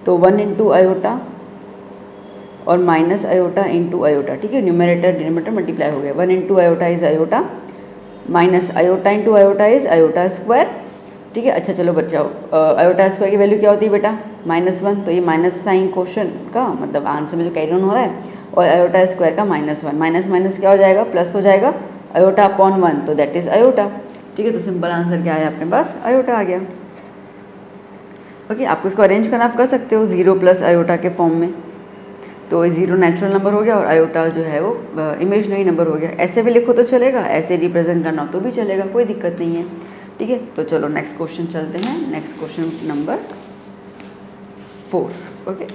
तो 1 इंटू अयोटा और माइनस अयोटा इंटू अयोटा। ठीक है, न्यूमरेटर डिनोमिनेटर मल्टीप्लाई हो गया। 1 into iota is iota, minus iota into iota is iota square. ठीक है, अच्छा चलो बचाओ, अयोटा स्क्वायर की वैल्यू क्या होती है बेटा, -1। तो ये माइनस साइन क्वेश्चन का मतलब आंसर में जो कैरी ऑन हो रहा है, और अयोटा स्क्वायर का -1, माइनस माइनस क्या हो जाएगा, प्लस हो जाएगा, अयोटा अपॉन 1, तो दैट इज अयोटा। ठीक है, तो सिंपल आंसर क्या है अपने पास, अयोटा आ गया। ओके, आपको इसको अरेंज करना आप कर सकते हो 0 प्लस अयोटा के फॉर्म में। तो 0 नेचुरल नंबर हो गया और अयोटा जो है वो इमेजनरी नंबर हो गया। ऐसे भी लिखो तो चलेगा, ऐसे रिप्रेजेंट करना तो भी चलेगा, कोई दिक्कत नहीं है। ठीक है, तो चलो नेक्स्ट क्वेश्चन चलते हैं। Next question number 4। ओके,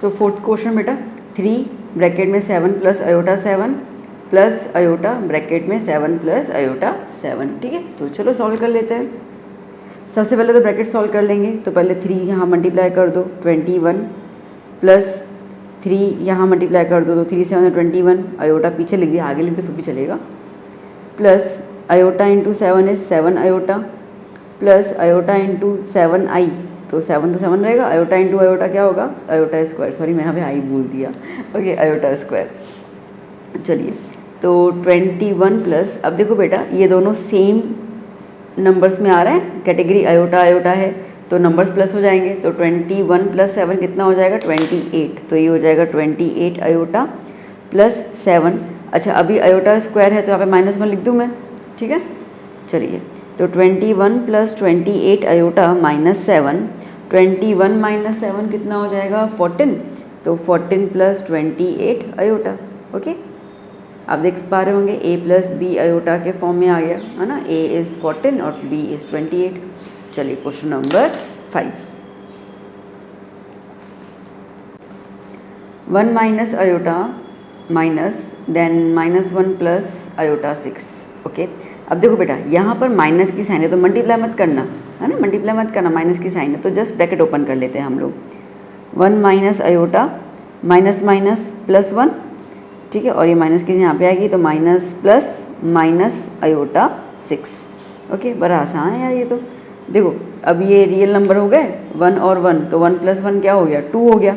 सो फोर्थ क्वेश्चन बेटा, 3 ब्रैकेट में 7 plus iota 7 plus iota bracket में 7 प्लस अयोटा 7। ठीक है, तो चलो सॉल्व कर लेते हैं। सबसे पहले तो ब्रैकेट सॉल्व कर लेंगे, तो पहले 3 यहाँ मल्टीप्लाई कर दो 21 प्लस 3 यहाँ मल्टीप्लाई कर दो, तो 3 7 21, अयोटा पीछे लिख दिया, आगे लिख दो फिर भी चलेगा, plus iota into 7 is 7 iota, plus iota into 7 i, तो 7 तो 7 रहेगा, अयोटा इंटू अयोटा क्या होगा, अयोटा स्क्वायर, सॉरी मैंने अभी आई बोल दिया। Okay, iota square. चलिए, तो 21 प्लस, अब देखो बेटा ये दोनों सेम नंबर्स में आ रहे हैं, कैटेगरी अयोटा अयोटा है, तो नंबर्स प्लस हो जाएंगे। तो 21 प्लस 7 कितना हो जाएगा, 28। तो ये हो जाएगा 28 अयोटा प्लस 7। अच्छा, अभी अयोटा स्क्वायर है तो यहाँ पे -1 लिख दूँ मैं। ठीक है, चलिए, तो 21 प्लस 28 अयोटा माइनस 7, 21 माइनस 7 कितना हो जाएगा, 14। तो 14 प्लस 28 अयोटा। ओके, आप देख पा रहे होंगे a प्लस बी अयोटा के फॉर्म में आ गया है ना, a इज़ 14 और b इज़ 28। चलिए question number 5, 1 minus iota minus then -1 plus iota 6। Okay, अब देखो बेटा यहाँ पर माइनस की साइन है तो मल्टीप्लाई मत करना, है ना, मल्टीप्लाई मत करना, माइनस की साइन है तो जस्ट ब्रैकेट ओपन कर लेते हैं हम लोग। 1 minus iota minus minus plus 1। ठीक है, और ये माइनस की यहाँ पे आएगी तो minus plus minus iota 6। Okay, बड़ा आसान है यार ये तो। देखो अब ये रियल नंबर हो गए 1 और 1, तो 1 प्लस 1 क्या हो गया, 2 हो गया,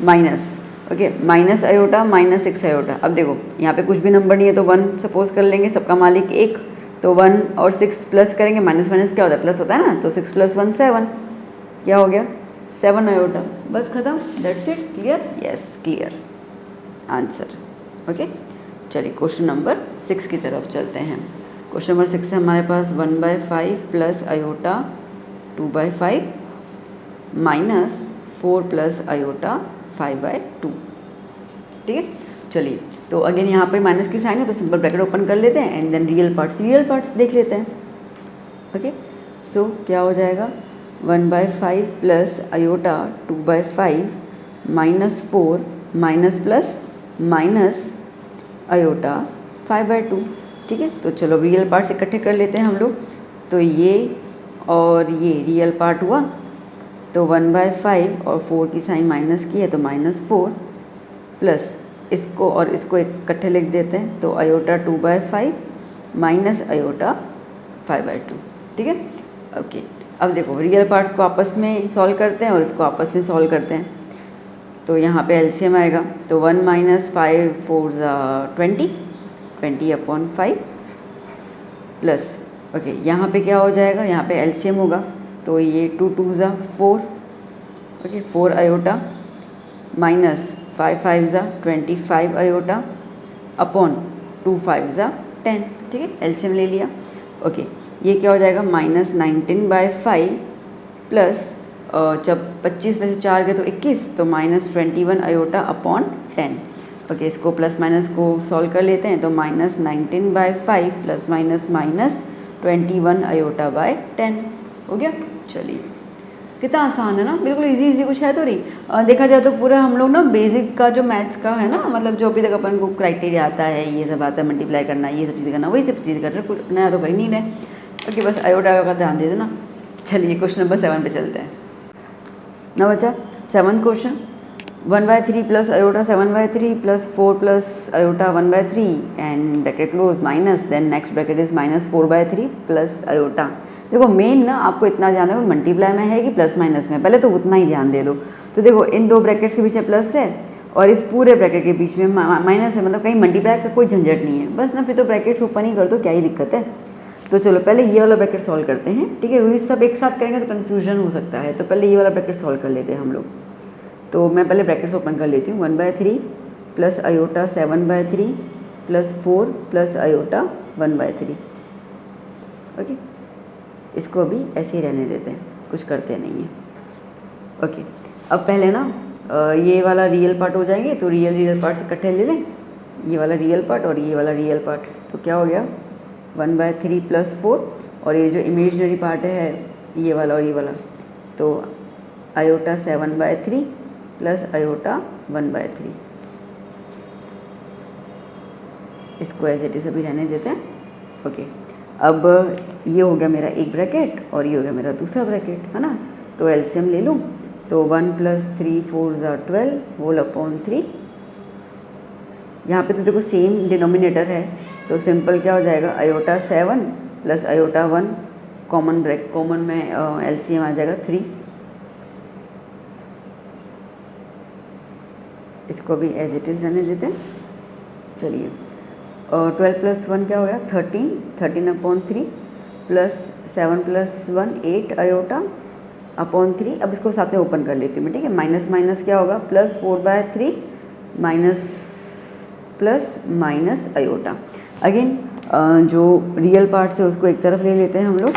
minus, okay, minus iota minus 6 iota. अब देखो यहाँ पे कुछ भी नंबर नहीं है तो 1 सपोज कर लेंगे, सबका मालिक 1, तो 1 और 6 प्लस करेंगे, माइनस माइनस क्या होता है, प्लस होता है ना, तो 6 प्लस 1 7, क्या हो गया, 7 अयोटा। बस खत्म, that's it, clear, yes clear answer. Okay, चलिए क्वेश्चन नंबर 6 की तरफ चलते हैं। क्वेश्चन नंबर 6 है हमारे पास 1/5 plus iota 2/5 minus 4 plus iota 5/2। ठीक है, चलिए, तो अगेन यहाँ पर माइनस की साइन है तो सिंपल ब्रैकेट ओपन कर लेते हैं एंड देन रियल पार्ट्स देख लेते हैं। ओके, सो क्या हो जाएगा, 1/5 plus iota 2/5 minus 4 minus plus minus iota 5/2। ठीक है, तो चलो रियल पार्ट्स इकट्ठे कर लेते हैं हम लोग। तो ये और ये रियल पार्ट हुआ, तो 1/5 और 4 की साइन माइनस की है तो -4 प्लस इसको और इसको इकट्ठे लिख देते हैं, तो अयोटा 2/5 माइनस अयोटा 5/2। ठीक है, ओके, अब देखो रियल पार्ट्स को आपस में सॉल्व करते हैं और इसको आपस में सॉल्व करते हैं। तो यहाँ पे एलसीएम आएगा, तो 1 माइनस 5 4 20 अपॉन 5 प्लस, ओके, यहाँ पे क्या हो जाएगा, यहाँ पे एलसीएम होगा, तो ये 2 2 4, okay, 4 iota minus 5 5 25 iota upon 2 5 10। ठीक है, एलसीएम ले लिया। ओके, ये क्या हो जाएगा, -19/5 प्लस जब 25 में से 4 गए तो 21, तो -21 अयोटा अपॉन 10। ओके, इसको प्लस माइनस को सॉल्व कर लेते हैं, तो -19/5 प्लस माइनस -21 अयोटा बाय 10 हो गया। चलिए कितना आसान है ना, बिल्कुल इजी इजी कुछ है तो नहीं। देखा जाए तो पूरा हम लोग ना बेसिक का जो मैथ्स का है ना, मतलब जो अभी तक अपन को क्राइटेरिया आता है, ये सब आता है, मल्टीप्लाई करना, ये सब चीज़ें करना, वही सब चीज़ कर रहे हैं, कुछ नया तो कर ही नहीं रहे। ओके, बस आयोटा का ध्यान दे देना। चलिए क्वेश्चन नंबर 7 पे चलते हैं ना बच्चा। 7th question, 1/3 plus iota 7/3 plus 4 plus iota 1/3 and bracket close minus, then next bracket is minus 4/3 plus iota. देखो मेन ना आपको इतना ध्यान दो मल्टीप्लाई में है कि प्लस माइनस में, पहले तो उतना ही ध्यान दे दो। तो देखो इन दो ब्रैकेट्स के पीछे प्लस है और इस पूरे ब्रैकेट के बीच में माइनस है, मतलब कहीं मल्टीप्लाई का कोई झंझट नहीं है, बस ना फिर तो ब्रैकेट्स ओपन ही कर दो, क्या ही दिक्कत है। तो चलो पहले ये वाला ब्रैकेट सॉल्व करते हैं, ठीक है, वही सब एक साथ करेंगे तो कन्फ्यूजन हो सकता है, तो पहले ये वाला ब्रैकेट सॉल्व कर लेते हैं हम लोग। तो मैं पहले ब्रैकेट्स ओपन कर लेती हूँ। 1/3 plus iota 7/3 plus 4 plus iota 1/3। Okay, इसको अभी ऐसे ही रहने देते हैं, कुछ करते नहीं हैं। ओके, अब पहले ना ये वाला रियल पार्ट हो जाएंगे, तो रियल पार्ट से इकट्ठे ले लें, ये वाला रियल पार्ट और ये वाला रियल पार्ट। तो क्या हो गया 1/3 प्लस 4, और ये जो इमेजनरी पार्ट है ये वाला और ये वाला, तो आयोटा 7/3 प्लस आयोटा 1/3। इसको एज इट इज अभी रहने देते हैं। ओके, अब ये हो गया मेरा एक ब्रैकेट और ये हो गया मेरा दूसरा ब्रैकेट, है ना। तो एलसीएम ले लूँ, तो 1 + 3 4 = 12 होल अपॉन 3। यहाँ पे तो देखो सेम डिनोमिनेटर है, तो सिंपल क्या हो जाएगा आयोटा 7 प्लस आयोटा 1, कॉमन में एलसीएम आ जाएगा 3। इसको भी एज इट इज़ रहने देते हैं। चलिए 12 + 1 क्या हो गया 13 अपॉन 3 प्लस 7 + 1 8 आयोटा अपॉन 3। अब इसको साथ में ओपन कर लेती हूँ मैं, ठीक है। माइनस माइनस क्या होगा plus 4/3 minus plus minus iota. Again जो रियल पार्ट्स है उसको एक तरफ ले लेते हैं हम लोग।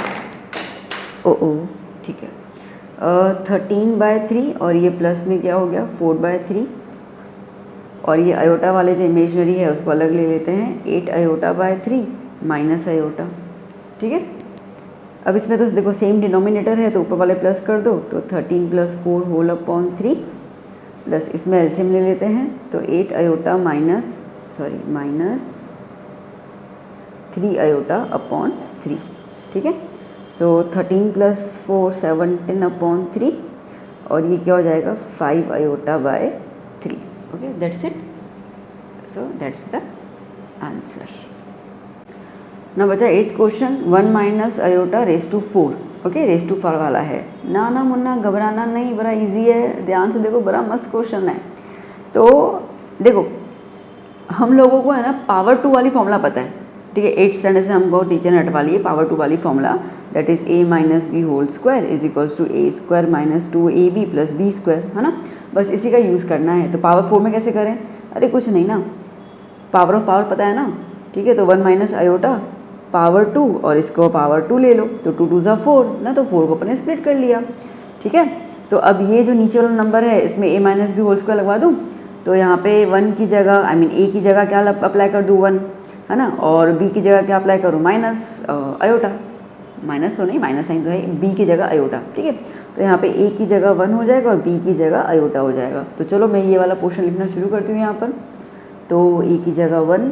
ओ ठीक है, 13/3 और ये प्लस में क्या हो गया 4/3, और ये आयोटा वाले जो इमेजनरी है उसको अलग ले लेते हैं 8 आयोटा/3 माइनस आयोटा, ठीक है। अब इसमें तो देखो सेम डिनोमिनेटर है तो ऊपर वाले प्लस कर दो, तो 13 + 4 होल अपॉन 3 प्लस इसमें एलसीएम ले लेते हैं, तो 8 आयोटा माइनस 3 आयोटा अपॉन 3, ठीक है। सो 13 + 4 17 अपॉन 3, और ये क्या हो जाएगा 5 आयोटा/3। Okay, that's it. So that's the answer. ना बचा 8th question, 1 minus iota raise to 4। Okay, raise to 4 वाला है। ना मुन्ना घबराना नहीं, बड़ा इजी है, ध्यान से देखो, बड़ा मस्त क्वेश्चन है। तो देखो हम लोगों को है ना पावर 2 वाली फॉर्मूला पता है, ठीक है। 8th स्टैंडर्ड से हमको टीचर ने हटवा ली है पावर 2 वाली formula, that is a - b whole square is equals to a² - 2ab + b², है ना। बस इसी का यूज़ करना है। तो पावर 4 में कैसे करें, अरे कुछ नहीं ना, पावर ऑफ पावर पता है ना, ठीक है। तो 1 माइनस आयोटा पावर 2 और इसको पावर 2 ले लो, तो 2 2 = 4 ना, तो 4 को अपने स्प्लिट कर लिया, ठीक है। तो अब ये जो नीचे वाला नंबर है इसमें a - b होल स्क्वायर लगवा दूँ, तो यहाँ पे 1 की जगह a की जगह क्या अप्लाई कर दूँ 1, है ना, और b की जगह क्या अप्लाई करूँ माइनस आयोटा, माइनस तो नहीं माइनस साइन तो है, b की जगह आयोटा, ठीक है। तो यहाँ पे a की जगह 1 हो जाएगा और b की जगह आयोटा हो जाएगा। तो चलो मैं ये वाला पोर्शन लिखना शुरू करती हूँ यहाँ पर। तो a की जगह 1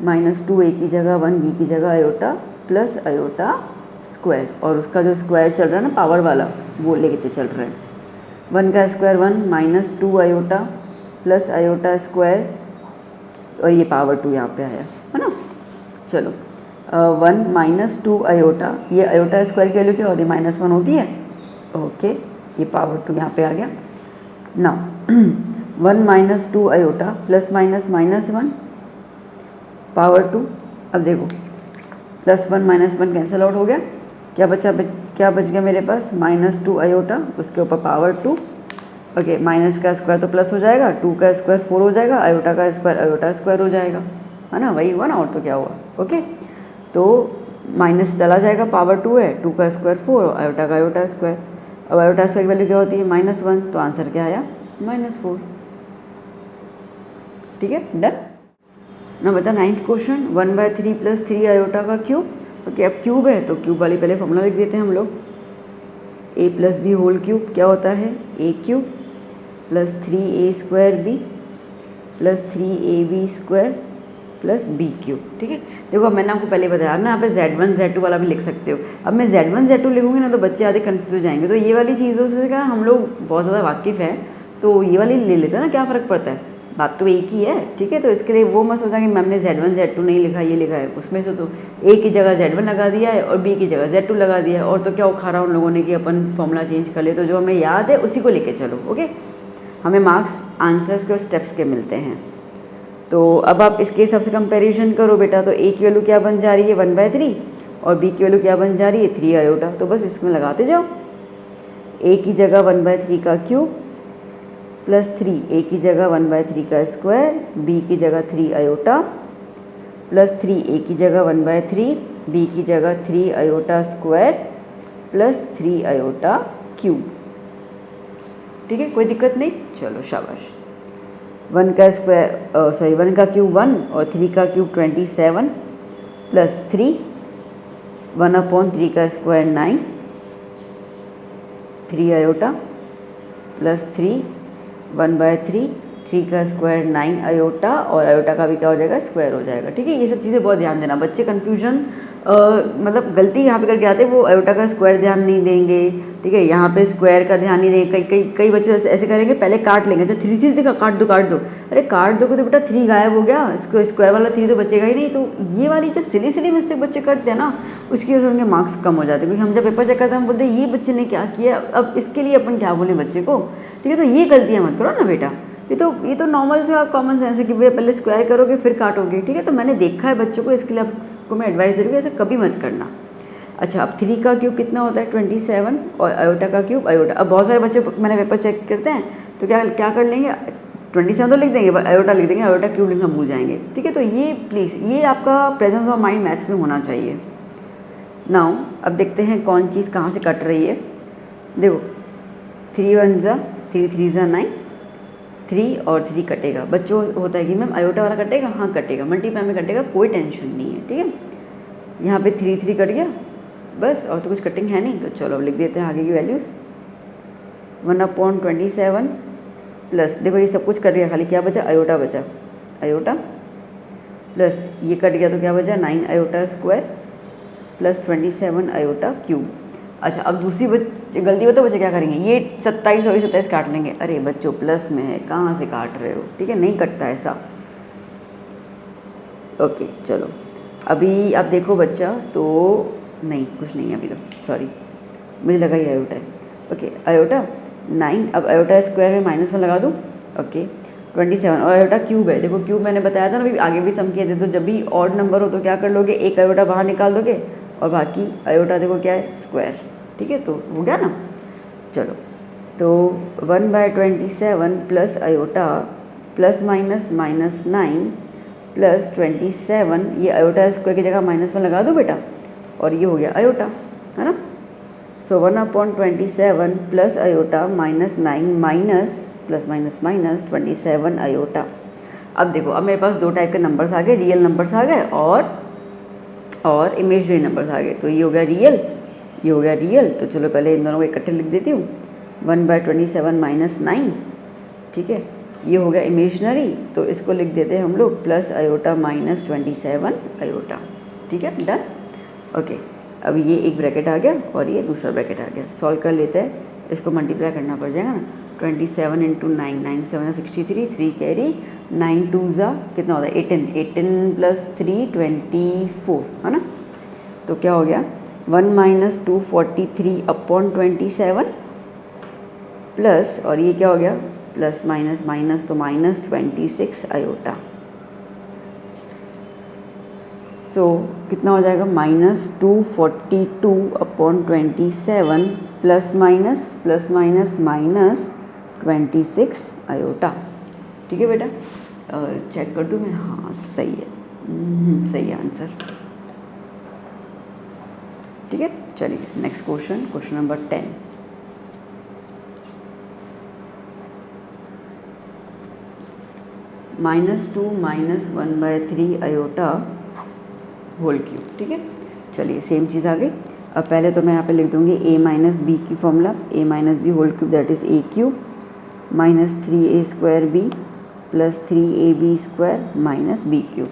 माइनस 2 a की जगह 1 b की जगह आयोटा प्लस आयोटा स्क्वायर, और उसका जो स्क्वायर चल रहा है ना पावर वाला वो लेके चल रहा है। 1 का square 1 minus 2 iota plus iota square, और ये पावर 2 यहाँ पे आया, है ना। चलो 1 माइनस 2 आयोटा, ये आयोटा स्क्वायर की वैल्यू क्या होती है -1 होती है। ओके, ये पावर 2 यहाँ पे आ गया ना। 1 minus 2 iota plus minus -1 power 2। अब देखो +1 -1 कैंसिल आउट हो गया, क्या बच गया मेरे पास -2 आयोटा, उसके ऊपर पावर 2। ओके, माइनस का स्क्वायर तो प्लस हो जाएगा, 2 का स्क्वायर 4 हो जाएगा, आयोटा का स्क्वायर आयोटा स्क्वायर हो जाएगा, है ना, वही हुआ ना, और तो क्या हुआ। ओके, तो माइनस चला जाएगा, पावर 2 है, 2 का स्क्वायर 4, आयोटा का आयोटा स्क्वायर। अब आयोटा स्क्वायर की वैल्यू क्या होती है -1, तो आंसर क्या आया -4, ठीक है, डन ना। बता 9th क्वेश्चन, 1/3 + 3 आयोटा का क्यूब। ओके, अब क्यूब है तो क्यूब वाली पहले फॉर्मूला लिख देते हैं हम लोग। A plus B whole cube क्या होता है, A cube plus 3a² B plus 3ab² plus B cube. ठीक है, देखो अब मैंने आपको पहले बताया ना, यहाँ पे Z1 Z2 वाला भी लिख सकते हो। अब मैं Z1 Z2 लिखूँगी ना तो बच्चे आधे कंफ्यूज हो जाएंगे। तो ये वाली चीज़ों से का हम लोग बहुत ज़्यादा वाकिफ़ हैं, तो ये वाली ले लेते हैं ना, क्या फ़र्क पड़ता है, बात तो एक ही है। ठीक है, तो इसके लिए वो मत सोचा कि मैम ने Z1 Z2 नहीं लिखा, ये लिखा है। उसमें से तो ए की जगह Z1 लगा दिया है और बी की जगह Z2 लगा दिया है, और तो क्या उखाड़ा उन लोगों ने कि अपन फॉर्मूला चेंज कर ले। तो जो हमें याद है उसी को लेके चलो। ओके, हमें मार्क्स आंसर्स के और स्टेप्स के मिलते हैं। तो अब आप इसके हिसाब से कंपैरिजन करो बेटा। तो ए की वैल्यू क्या बन जा रही है 1/3 और बी की वैल्यू क्या बन जा रही है 3 आयोटा। तो बस इसमें लगाते जाओ, ए की जगह 1/3 का क्यूब प्लस 3, ए की जगह 1/3 का स्क्वायर, बी की जगह 3 आयोटा प्लस 3, ए की जगह 1/3, बी की जगह 3 iota square plus 3 iota cube. ठीक है, कोई दिक्कत नहीं, चलो शाबाश। 1 का स्क्वायर 1 का क्यूब 1 और 3 का क्यूब 27 प्लस 3, 1/3 का स्क्वायर 9, 3 आयोटा प्लस 3, 1/3, 3 का स्क्वायर 9 आयोटा, और आयोटा का भी क्या हो जाएगा, स्क्वायर हो जाएगा। ठीक है, ये सब चीज़ें बहुत ध्यान देना। बच्चे कन्फ्यूजन मतलब गलती यहाँ पे करके आते हैं, वो आयोटा का स्क्वायर ध्यान नहीं देंगे। ठीक है, यहाँ पे स्क्वायर का ध्यान नहीं देंगे। कई बच्चे ऐसे करेंगे, पहले काट लेंगे, जो 3 देखा काट दो। अरे काट दोगे तो बेटा 3 गायब हो गया, इसको स्क्वायर वाला 3 तो बचेगा ही नहीं। तो ये वाली जो सिली मिस्टेक बच्चे करते हैं ना, उसकी वजह से उनके मार्क्स कम हो जाते हैं। क्योंकि हम जब पेपर चेक करते हैं हम बोलते हैं ये बच्चे ने क्या किया, अब इसके लिए अपन क्या बोलें बच्चे को। ठीक है, तो ये गलतियाँ मत करो ना बेटा। ये तो नॉर्मल से आप कॉमन सेंस है कि भैया पहले स्क्वायर करोगे फिर काटोगे। ठीक है, तो मैंने देखा है बच्चों को, इसके लिए आपको मैं एडवाइस दे रही हूँ, ऐसा कभी मत करना। अच्छा, अब 3 का क्यूब कितना होता है 27 और आयोटा का क्यूब आयोटा। अब बहुत सारे बच्चे मैंने पेपर चेक करते हैं तो क्या कर लेंगे, 27 तो लिख देंगे, आयोटा लिख देंगे, आयोटा क्यूब लिखना भूल जाएंगे। ठीक है, तो ये प्लीज़ ये आपका प्रेजेंस ऑफ माइंड मैथ्स में होना चाहिए। नाउ अब देखते हैं कौन चीज़ कहाँ से कट रही है। देखो 3 1 ज़ा 3 3 ज़ा 9, 3 और 3 कटेगा। बच्चों होता है कि मैम आयोटा वाला कटेगा, हाँ कटेगा, मल्टीप्लाई में कटेगा, कोई टेंशन नहीं है। ठीक है, यहाँ पे 3 3 कट गया बस, और तो कुछ कटिंग है नहीं। तो चलो अब लिख देते हैं आगे की वैल्यूज़। 1/27 प्लस, देखो ये सब कुछ कट गया, खाली क्या बचा, आयोटा बचा, आयोटा प्लस ये कट गया तो क्या बचा 9 iota square plus 27 iota cube. अच्छा, अब दूसरी गलती बताओ बच्चे क्या करेंगे, ये 27 और 27 काट लेंगे। अरे बच्चों प्लस में है, कहाँ से काट रहे हो। ठीक है, नहीं कटता ऐसा। ओके चलो, अभी आप देखो बच्चा, तो नहीं कुछ नहीं है अभी, तो सॉरी मुझे लगा ही आयोटा है। ओके, आयोटा 9, अब आयोटा स्क्वायर में -1 लगा दूँ। ओके 27 और आयोटा क्यूब है। देखो क्यूब मैंने बताया था ना, अभी आगे भी सम किए थे। तो जब भी ऑड नंबर हो तो क्या कर लोगे, एक आयोटा बाहर निकाल दोगे और बाकी आयोटा देखो क्या है, स्क्वायर। ठीक है, तो हो गया ना। चलो, तो 1/27 प्लस आयोटा प्लस -9 प्लस 27, ये आयोटा स्क्वायर की जगह -1 लगा दो बेटा, और ये हो गया आयोटा, है ना। सो 1/27 plus iota -9 minus plus minus 27 iota. अब देखो, अब मेरे पास 2 टाइप के नंबर्स आ गए, रियल नंबर्स आ गए और इमेजनरी नंबर्स आ गए। तो ये हो गया रियल, ये हो गया रियल। तो चलो पहले इन दोनों को इकट्ठे लिख देती हूँ, 1/27 -9। ठीक है, ये हो गया इमेजनरी, तो इसको लिख देते हैं हम लोग प्लस आयोटा -27 आयोटा। ठीक है, डन। ओके, अब ये एक ब्रैकेट आ गया और ये दूसरा ब्रैकेट आ गया। सॉल्व कर लेते हैं, इसको मल्टीप्लाई करना पड़ जाएगा ना। 27 × 9, 9 7 63, 3 कैरी, 9 2 ज़ा कितना होता है 18, 18 प्लस 3 24, है ना। तो क्या हो गया 1 - 243/27 प्लस, और ये क्या हो गया प्लस माइनस तो -26 आयोटा। सो कितना हो जाएगा -242/27 प्लस माइनस -26 आयोटा। ठीक है बेटा, चेक कर दूँ मैं, हाँ सही है, सही है आंसर। ठीक है, चलिए next question number 10। -2 - 1/3 iota whole cube. ठीक है, चलिए सेम चीज़ आ गई। अब पहले तो मैं यहाँ पे लिख दूँगी a माइनस बी की formula, a minus b whole cube that is a cube minus 3a square b plus 3ab square minus b cube.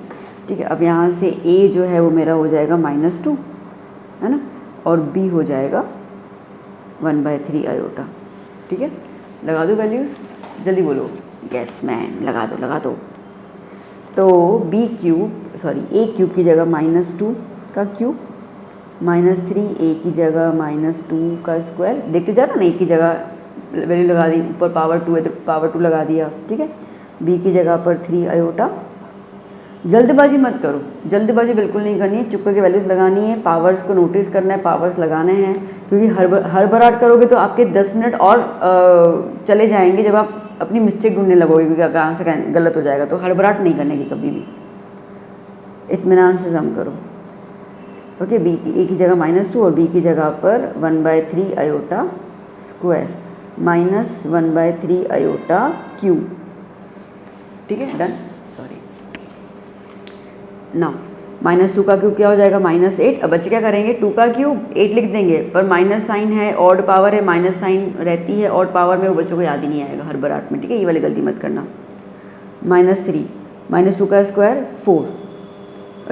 ठीक है, अब यहाँ से a जो है वो मेरा हो जाएगा -2 है ना, और b हो जाएगा 1/3 आयोटा। ठीक है, लगा दो वैल्यूज़, जल्दी बोलो। यस मैम, लगा दो। तो b cube sorry a cube की जगह -2 का क्यूब माइनस 3a की जगह -2 का स्क्वायर, देखते जा रहा ना, a की जगह वैल्यू लगा दी, ऊपर पावर 2 है तो पावर 2 लगा दिया। ठीक है, b की जगह पर 3 आयोटा। जल्दबाजी मत करो, जल्दबाजी बिल्कुल नहीं करनी है, चुप करके वैल्यूज़ लगानी है, पावर्स को नोटिस करना है, पावर्स लगाने हैं, क्योंकि हड़बड़ाहट करोगे तो आपके 10 मिनट और चले जाएंगे जब आप अपनी मिस्टेक ढूंढने लगोगे, क्योंकि अगर आंसर गलत हो जाएगा। तो हड़बड़ाहट नहीं करने की कभी भी, इत्मीनान से सम करो। ओके, बी की ए की जगह -2 और बी की जगह पर 1/3 iota square minus 1/3 iota cube. ठीक है, डन। सॉरी, ना -2 का क्यूब क्या हो जाएगा -8। अब बच्चे क्या करेंगे, 2 का क्यूब 8 लिख देंगे, पर माइनस साइन है, ऑड पावर है, माइनस साइन रहती है ऑड पावर में, वो बच्चों को याद ही नहीं आएगा हड़बड़ाहट में। ठीक है, ये वाली गलती मत करना। -3 -2 का square 4।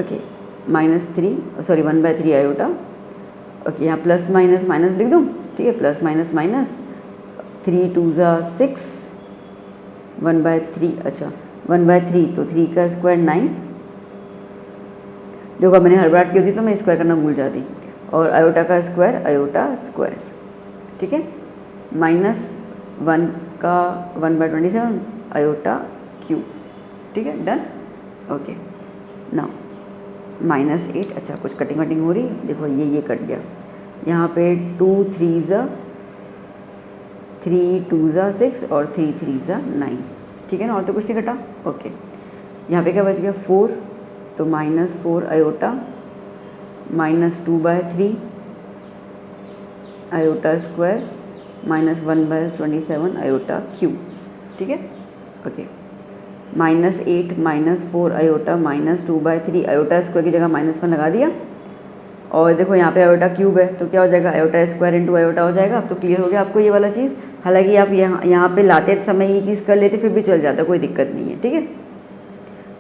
Okay, -3 sorry 1/3 iota. Okay, यहाँ प्लस माइनस माइनस लिख दूँ। ठीक है, प्लस माइनस माइनस 3 2 6 1/3। अच्छा 1/3 तो 3 का स्क्वायर 9। देखो मैंने हड़बड़ाहट की होती तो मैं स्क्वायर करना भूल जाती। और आयोटा का स्क्वायर आयोटा स्क्वायर। ठीक है, -1 का 1/27 आयोटा क्यूब। ठीक है, डन। Okay, now -8। अच्छा, कुछ कटिंग वटिंग हो रही है, देखो ये कट गया। यहाँ पे 2 3 3 2 6 और 3 3 9। ठीक है ना, और तो कुछ नहीं कटा। ओके, यहाँ पे क्या बच गया 4, तो -4 iota -2/3 iota square -1/27 iota cube. ठीक है, ओके, -8 -4 आयोटा -2/3 आयोटा स्क्वायर की जगह -1 लगा दिया। और देखो यहाँ पे आयोटा क्यूब है तो क्या हो जाएगा, आयोटा स्क्वायर इंटू आयोटा हो जाएगा। अब तो क्लियर हो गया आपको ये वाला चीज़। हालांकि आप यहाँ पे लाते समय ये चीज़ कर लेते फिर भी चल जाता, कोई दिक्कत नहीं है। ठीक है,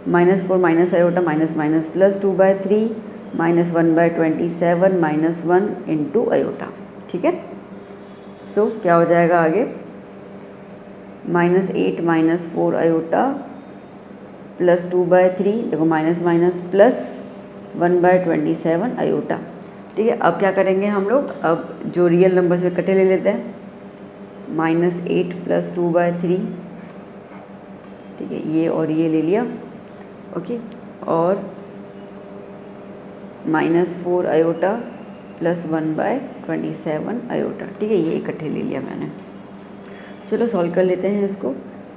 -4 minus iota minus minus plus 2/3 -1/27 -1 into iota. ठीक है, सो क्या हो जाएगा आगे, -8 -4 आयोटा प्लस 2/3, देखो माइनस माइनस प्लस 1/27 आयोटा। ठीक है, अब क्या करेंगे हम लोग, अब जो रियल नंबर से इकट्ठे ले लेते हैं। -8 प्लस 2/3। ठीक है, ये और ये ले लिया। ओके, और -4 आयोटा प्लस 1/27 आयोटा। ठीक है, ये इकट्ठे ले लिया मैंने। चलो सॉल्व कर लेते हैं इसको।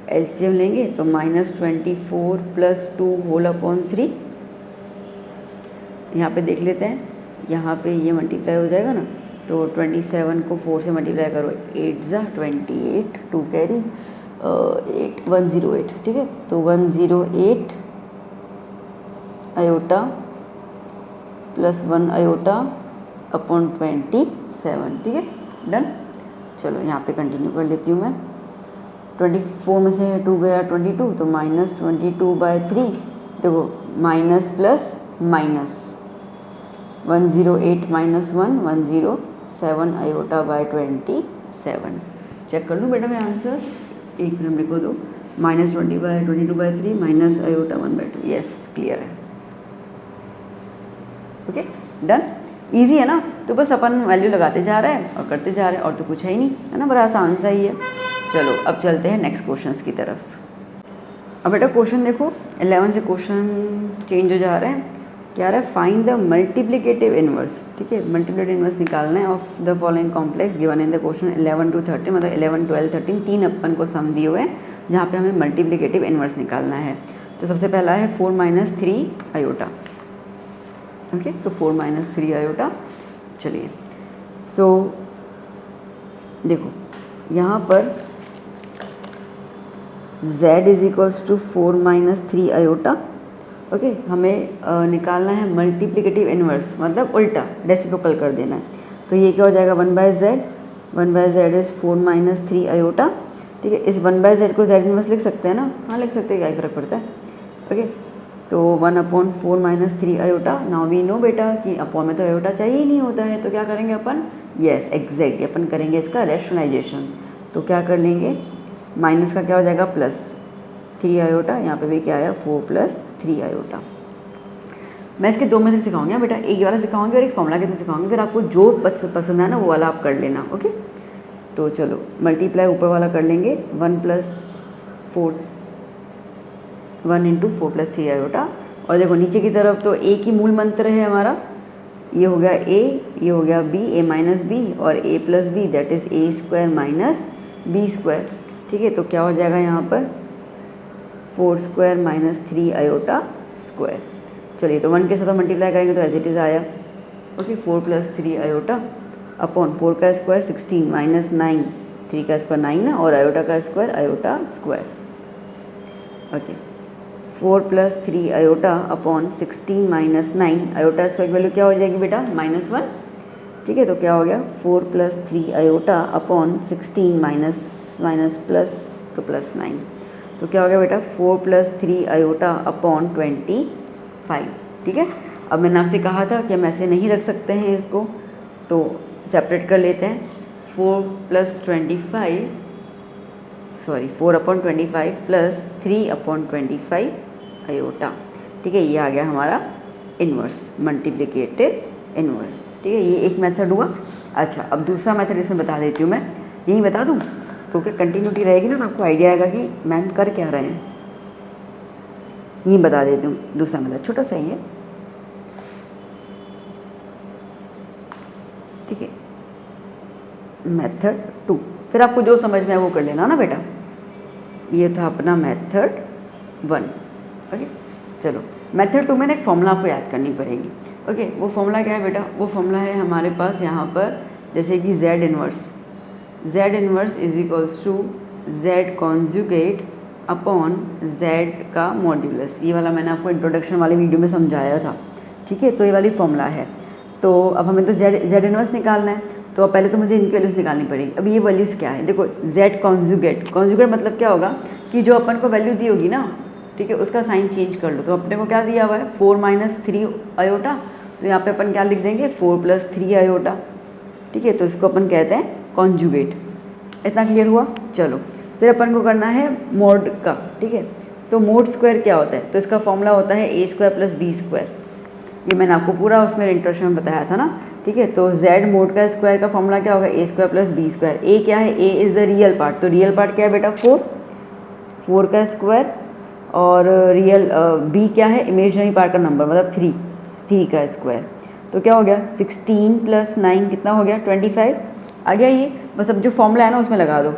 एलसीएम लेंगे तो -24 प्लस 2 होल अपॉन 3। यहाँ पे देख लेते हैं, यहाँ पे ये मल्टीप्लाई हो जाएगा ना, तो 27 को 4 से मल्टीप्लाई करो, 8 ज़ा 28, 2 कैरी 8 108। ठीक है, तो 108 आयोटा प्लस 1 आयोटा अपॉन 27। ठीक है, डन। चलो यहाँ पे कंटिन्यू कर लेती हूँ मैं। 24 में से 2 गया 22, तो -22/3। देखो minus plus minus 108 -1 107 iota by 27। Check कर लूँ बेटा मैं आंसर, एक मिनट लिखो दो। -20/22/3 माइनस आयोटा 1/2। यस, क्लियर है। Okay, done. इजी है ना, तो बस अपन वैल्यू लगाते जा रहे हैं और करते जा रहे हैं, और तो कुछ है ही नहीं, है ना, बड़ा आसान सा ही है। चलो अब चलते हैं नेक्स्ट क्वेश्चंस की तरफ। अब बेटा क्वेश्चन देखो, 11 से क्वेश्चन चेंज हो जा रहे हैं। क्या रहा है, फाइंड द मल्टीप्लिकेटिव इनवर्स। ठीक है, मल्टीप्लिकेटिव इनवर्स निकालना है of the following complex given in the question 11 to 13, मतलब 11 12 13 तीन अपन को सम दिए हुए हैं जहाँ पे हमें मल्टीप्लिकेटिव इनवर्स निकालना है। तो सबसे पहला है 4 - 3 आयोटा। ओके, तो 4 - 3 आयोटा। चलिए, सो देखो यहाँ पर z = 4 - 3 आयोटा। ओके, हमें निकालना है मल्टीप्लिकेटिव इनवर्स, मतलब उल्टा रेसिप्रोकल कर देना है। तो ये क्या हो जाएगा 1/z, 1/z इज़ 4 - 3 आयोटा। ठीक है, इस 1/z को z इनवर्स लिख सकते हैं ना, हाँ लिख सकते हैं, क्या फ़र्क पड़ता है। ओके, तो 1/4 - 3 आयोटा। नाउ वी नो बेटा कि अपॉन में तो आयोटा चाहिए ही नहीं होता है, तो क्या करेंगे अपन, यस एग्जैक्ट अपन करेंगे इसका रैशनलाइजेशन। तो क्या कर लेंगे, माइनस का क्या हो जाएगा प्लस 3 आयोटा, यहाँ पे भी क्या आया 4 + 3 आयोटा। मैं इसके दो मेथड सिखाऊंगी बेटा, एक वाला सिखाऊंगी और एक फॉर्मूला के तो सिखाऊंगी, फिर आपको जो पसंद है ना वो वाला आप कर लेना। ओके, तो चलो मल्टीप्लाई ऊपर वाला कर लेंगे 1 + 4 1 × 4 + 3 आयोटा। और देखो नीचे की तरफ तो ए की मूल मंत्र है हमारा, ये हो गया ए, ये हो गया बी, a - b और a + b that is a² - b²। ठीक है, तो क्या हो जाएगा यहाँ पर 4² - 3 आयोटा स्क्वायर। चलिए तो 1 के साथ मल्टीप्लाई करेंगे तो एज इट इज़ आया। ओके, 4 + 3 आयोटा अपॉन 4 का स्क्वायर 16 - 9, 3 का स्क्वायर 9 है और आयोटा का square iota square. Okay, 4 + 3 iota upon 16 - 9, iota square की वैल्यू क्या हो जाएगी बेटा -1। ठीक है, तो क्या हो गया 4 + 3 आयोटा अपॉन 16 माइनस प्लस तो +9, तो क्या हो गया बेटा 4 + 3 आयोटा अपॉन 25। ठीक है, अब मैंने आपसे कहा था कि हम ऐसे नहीं रख सकते हैं इसको, तो सेपरेट कर लेते हैं। 4 + 25 सॉरी 4/25 + 3/25 आयोटा। ठीक है, ये आ गया हमारा इन्वर्स, मल्टीप्लिकेटिव इन्वर्स। ठीक है, ये एक मेथड हुआ। अच्छा, अब दूसरा मेथड इसमें बता देती हूँ मैं, यही बता दूँ तो क्या कंटिन्यूटी रहेगी ना, तो आपको आइडिया आएगा कि मैम कर क्या रहे हैं। ये बता देती हूँ दूसरा मेथड, छोटा सा ही है। ठीक है, मेथड 2, फिर आपको जो समझ में है वो कर लेना ना बेटा। ये था अपना मेथड 1। ओके, चलो मेथड 2 में एक फॉर्मूला आपको याद करनी पड़ेगी। ओके, वो फॉर्मूला क्या है बेटा, वो फॉर्मूला है हमारे पास यहाँ पर, जैसे कि z inverse = z conjugate upon z का मॉड्यूलस। ये वाला मैंने आपको इंट्रोडक्शन वाले वीडियो में समझाया था। ठीक है, तो ये वाली फॉर्मूला है। तो अब हमें तो z इन्वर्स निकालना है, तो अब पहले तो मुझे इनकी वैल्यूज़ निकालनी पड़ेगी। अब ये वैल्यूज़ क्या है, देखो z कॉन्जुगेट मतलब क्या होगा कि जो अपन को वैल्यू दी होगी ना, ठीक है, उसका साइन चेंज कर लो। तो अपने को क्या दिया हुआ है 4 - 3 आयोटा, तो यहाँ पे अपन क्या लिख देंगे 4 + 3 आयोटा। ठीक है, तो इसको अपन कहते हैं कॉन्जुगेट। इतना क्लियर हुआ। चलो फिर अपन को करना है मोड का। ठीक है, तो मोड स्क्वायर क्या होता है, तो इसका फॉर्मूला होता है a² + b²। ये मैंने आपको पूरा उसमें इंट्रोडक्शन में बताया था ना। ठीक है, तो z मोड का स्क्वायर का फॉर्मूला क्या होगा a² + b²। a क्या है, a is the real part, तो रियल पार्ट क्या है बेटा 4 का स्क्वायर, और रियल b क्या है, इमेजिनरी पार्ट का नंबर मतलब 3 का स्क्वायर। तो क्या हो गया 16 + 9 कितना हो गया 25 आ गया। ये बस अब जो फॉर्मूला है ना उसमें लगा दो।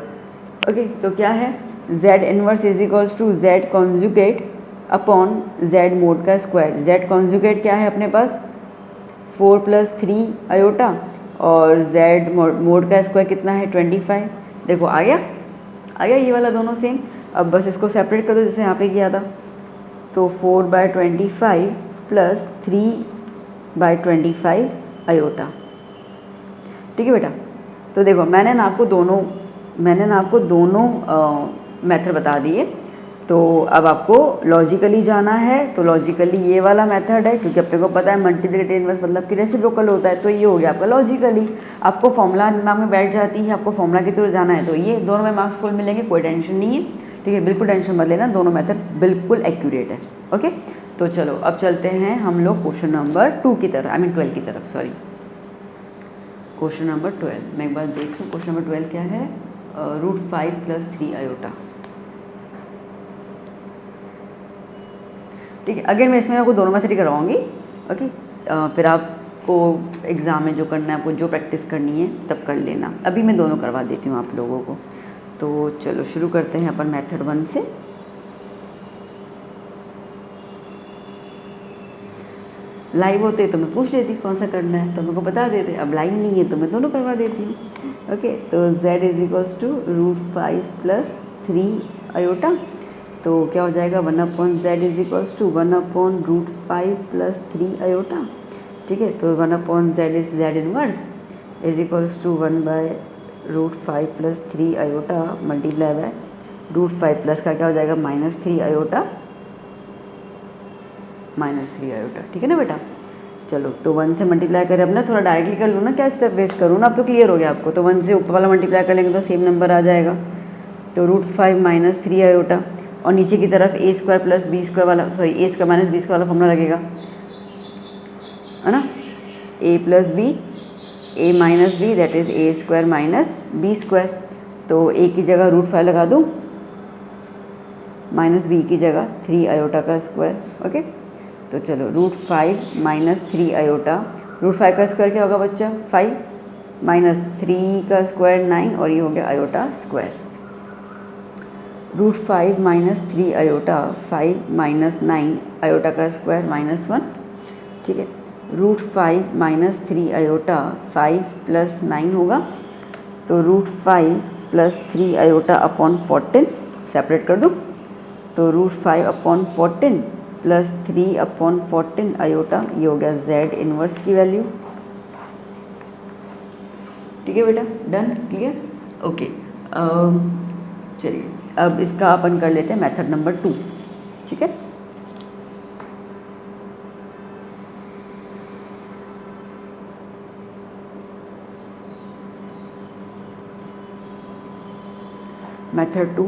ओके, तो क्या है z inverse = z conjugate upon z mod का स्क्वायर। z कॉन्जुगेट क्या है अपने पास 4 + 3 आयोटा, और z मोड का स्क्वायर कितना है 25। देखो आ गया ये वाला दोनों सेम। अब बस इसको सेपरेट कर दो जैसे यहाँ पे किया था। तो 4/25 + 3/25 आयोटा। ठीक है बेटा, तो देखो मैंने ना आपको दोनों मेथड बता दिए। तो अब आपको लॉजिकली जाना है, तो लॉजिकली ये वाला मेथड है, क्योंकि अपने को पता है मल्टीप्लिकेटिव इन्वर्स मतलब कि रेसिप्रोकल होता है, तो ये हो गया आपका लॉजिकली। आपको फॉर्मूला दिमाग में बैठ जाती है, आपको फॉर्मूला के थ्रू जाना है, तो ये दोनों में मार्क्स फुल मिलेंगे, कोई टेंशन नहीं है। ठीक है, बिल्कुल टेंशन मत लेना, दोनों मेथड बिल्कुल एक्यूरेट है। ओके, तो चलो अब चलते हैं हम लोग क्वेश्चन नंबर 2 की तरफ, आई मीन 12 की तरफ, सॉरी क्वेश्चन नंबर 12। मैं एक बार देख लूँ क्वेश्चन नंबर 12 क्या है, √5 + 3 आयोटा। ठीक है, अगेन मैं इसमें आपको दोनों मेथड ही करवाऊँगी। ओके, फिर आपको एग्ज़ाम में जो करना है, आपको जो प्रैक्टिस करनी है तब कर लेना। अभी मैं दोनों करवा देती हूँ आप लोगों को। तो चलो शुरू करते हैं अपन मेथड 1 से। लाइव होते तो मैं पूछ लेती कौन सा करना है, तो मेरे को बता देते। अब लाइव नहीं है तो मैं दोनों करवा देती हूँ। ओके, तो z = √5 + 3 आयोटा। तो क्या हो जाएगा 1/z = 1/√5 + 3 आयोटा। ठीक है, तो 1/z is z inverse, is equals to 1/√5 plus 3 iota multiply by √5 plus का क्या हो जाएगा -3 आयोटा, -3 आयोटा। ठीक है ना बेटा। चलो तो 1 से मल्टीप्लाई करें। अब ना थोड़ा डायरेक्टली कर लूँ ना, क्या स्टेप वेस्ट करूँ ना, अब तो क्लियर हो गया आपको। तो 1 से ऊपर वाला मल्टीप्लाई कर लेंगे तो सेम नंबर आ जाएगा। तो √5 - 3 आयोटा और नीचे की तरफ a² प्लस b² वाला, सॉरी a² - b² वाला फॉर्मूला लगेगा, है ना। a plus b, a minus b, that is a² - b²। तो a की जगह √5 लगा दूँ, माइनस b की जगह 3 आयोटा का स्क्वायर। ओके, तो चलो √5 - 3 आयोटा, √5 का स्क्वायर क्या होगा बच्चा 5, -3 का स्क्वायर 9 और ये हो गया आयोटा स्क्वायर। √5 - 3 आयोटा 5 - 9 आयोटा का स्क्वायर -1। ठीक है, √5 - 3 आयोटा 5 + 9 होगा। तो √5 + 3 आयोटा अपॉन 14 सेपरेट कर दूँ। तो √5 अपॉन 14 प्लस 3 अपॉन 14 आयोटा, ये हो गया z इनवर्स की वैल्यू। ठीक है बेटा, डन, क्लियर, ओके। चलिए अब इसका अपन कर लेते हैं मेथड नंबर 2। ठीक है, मेथड 2,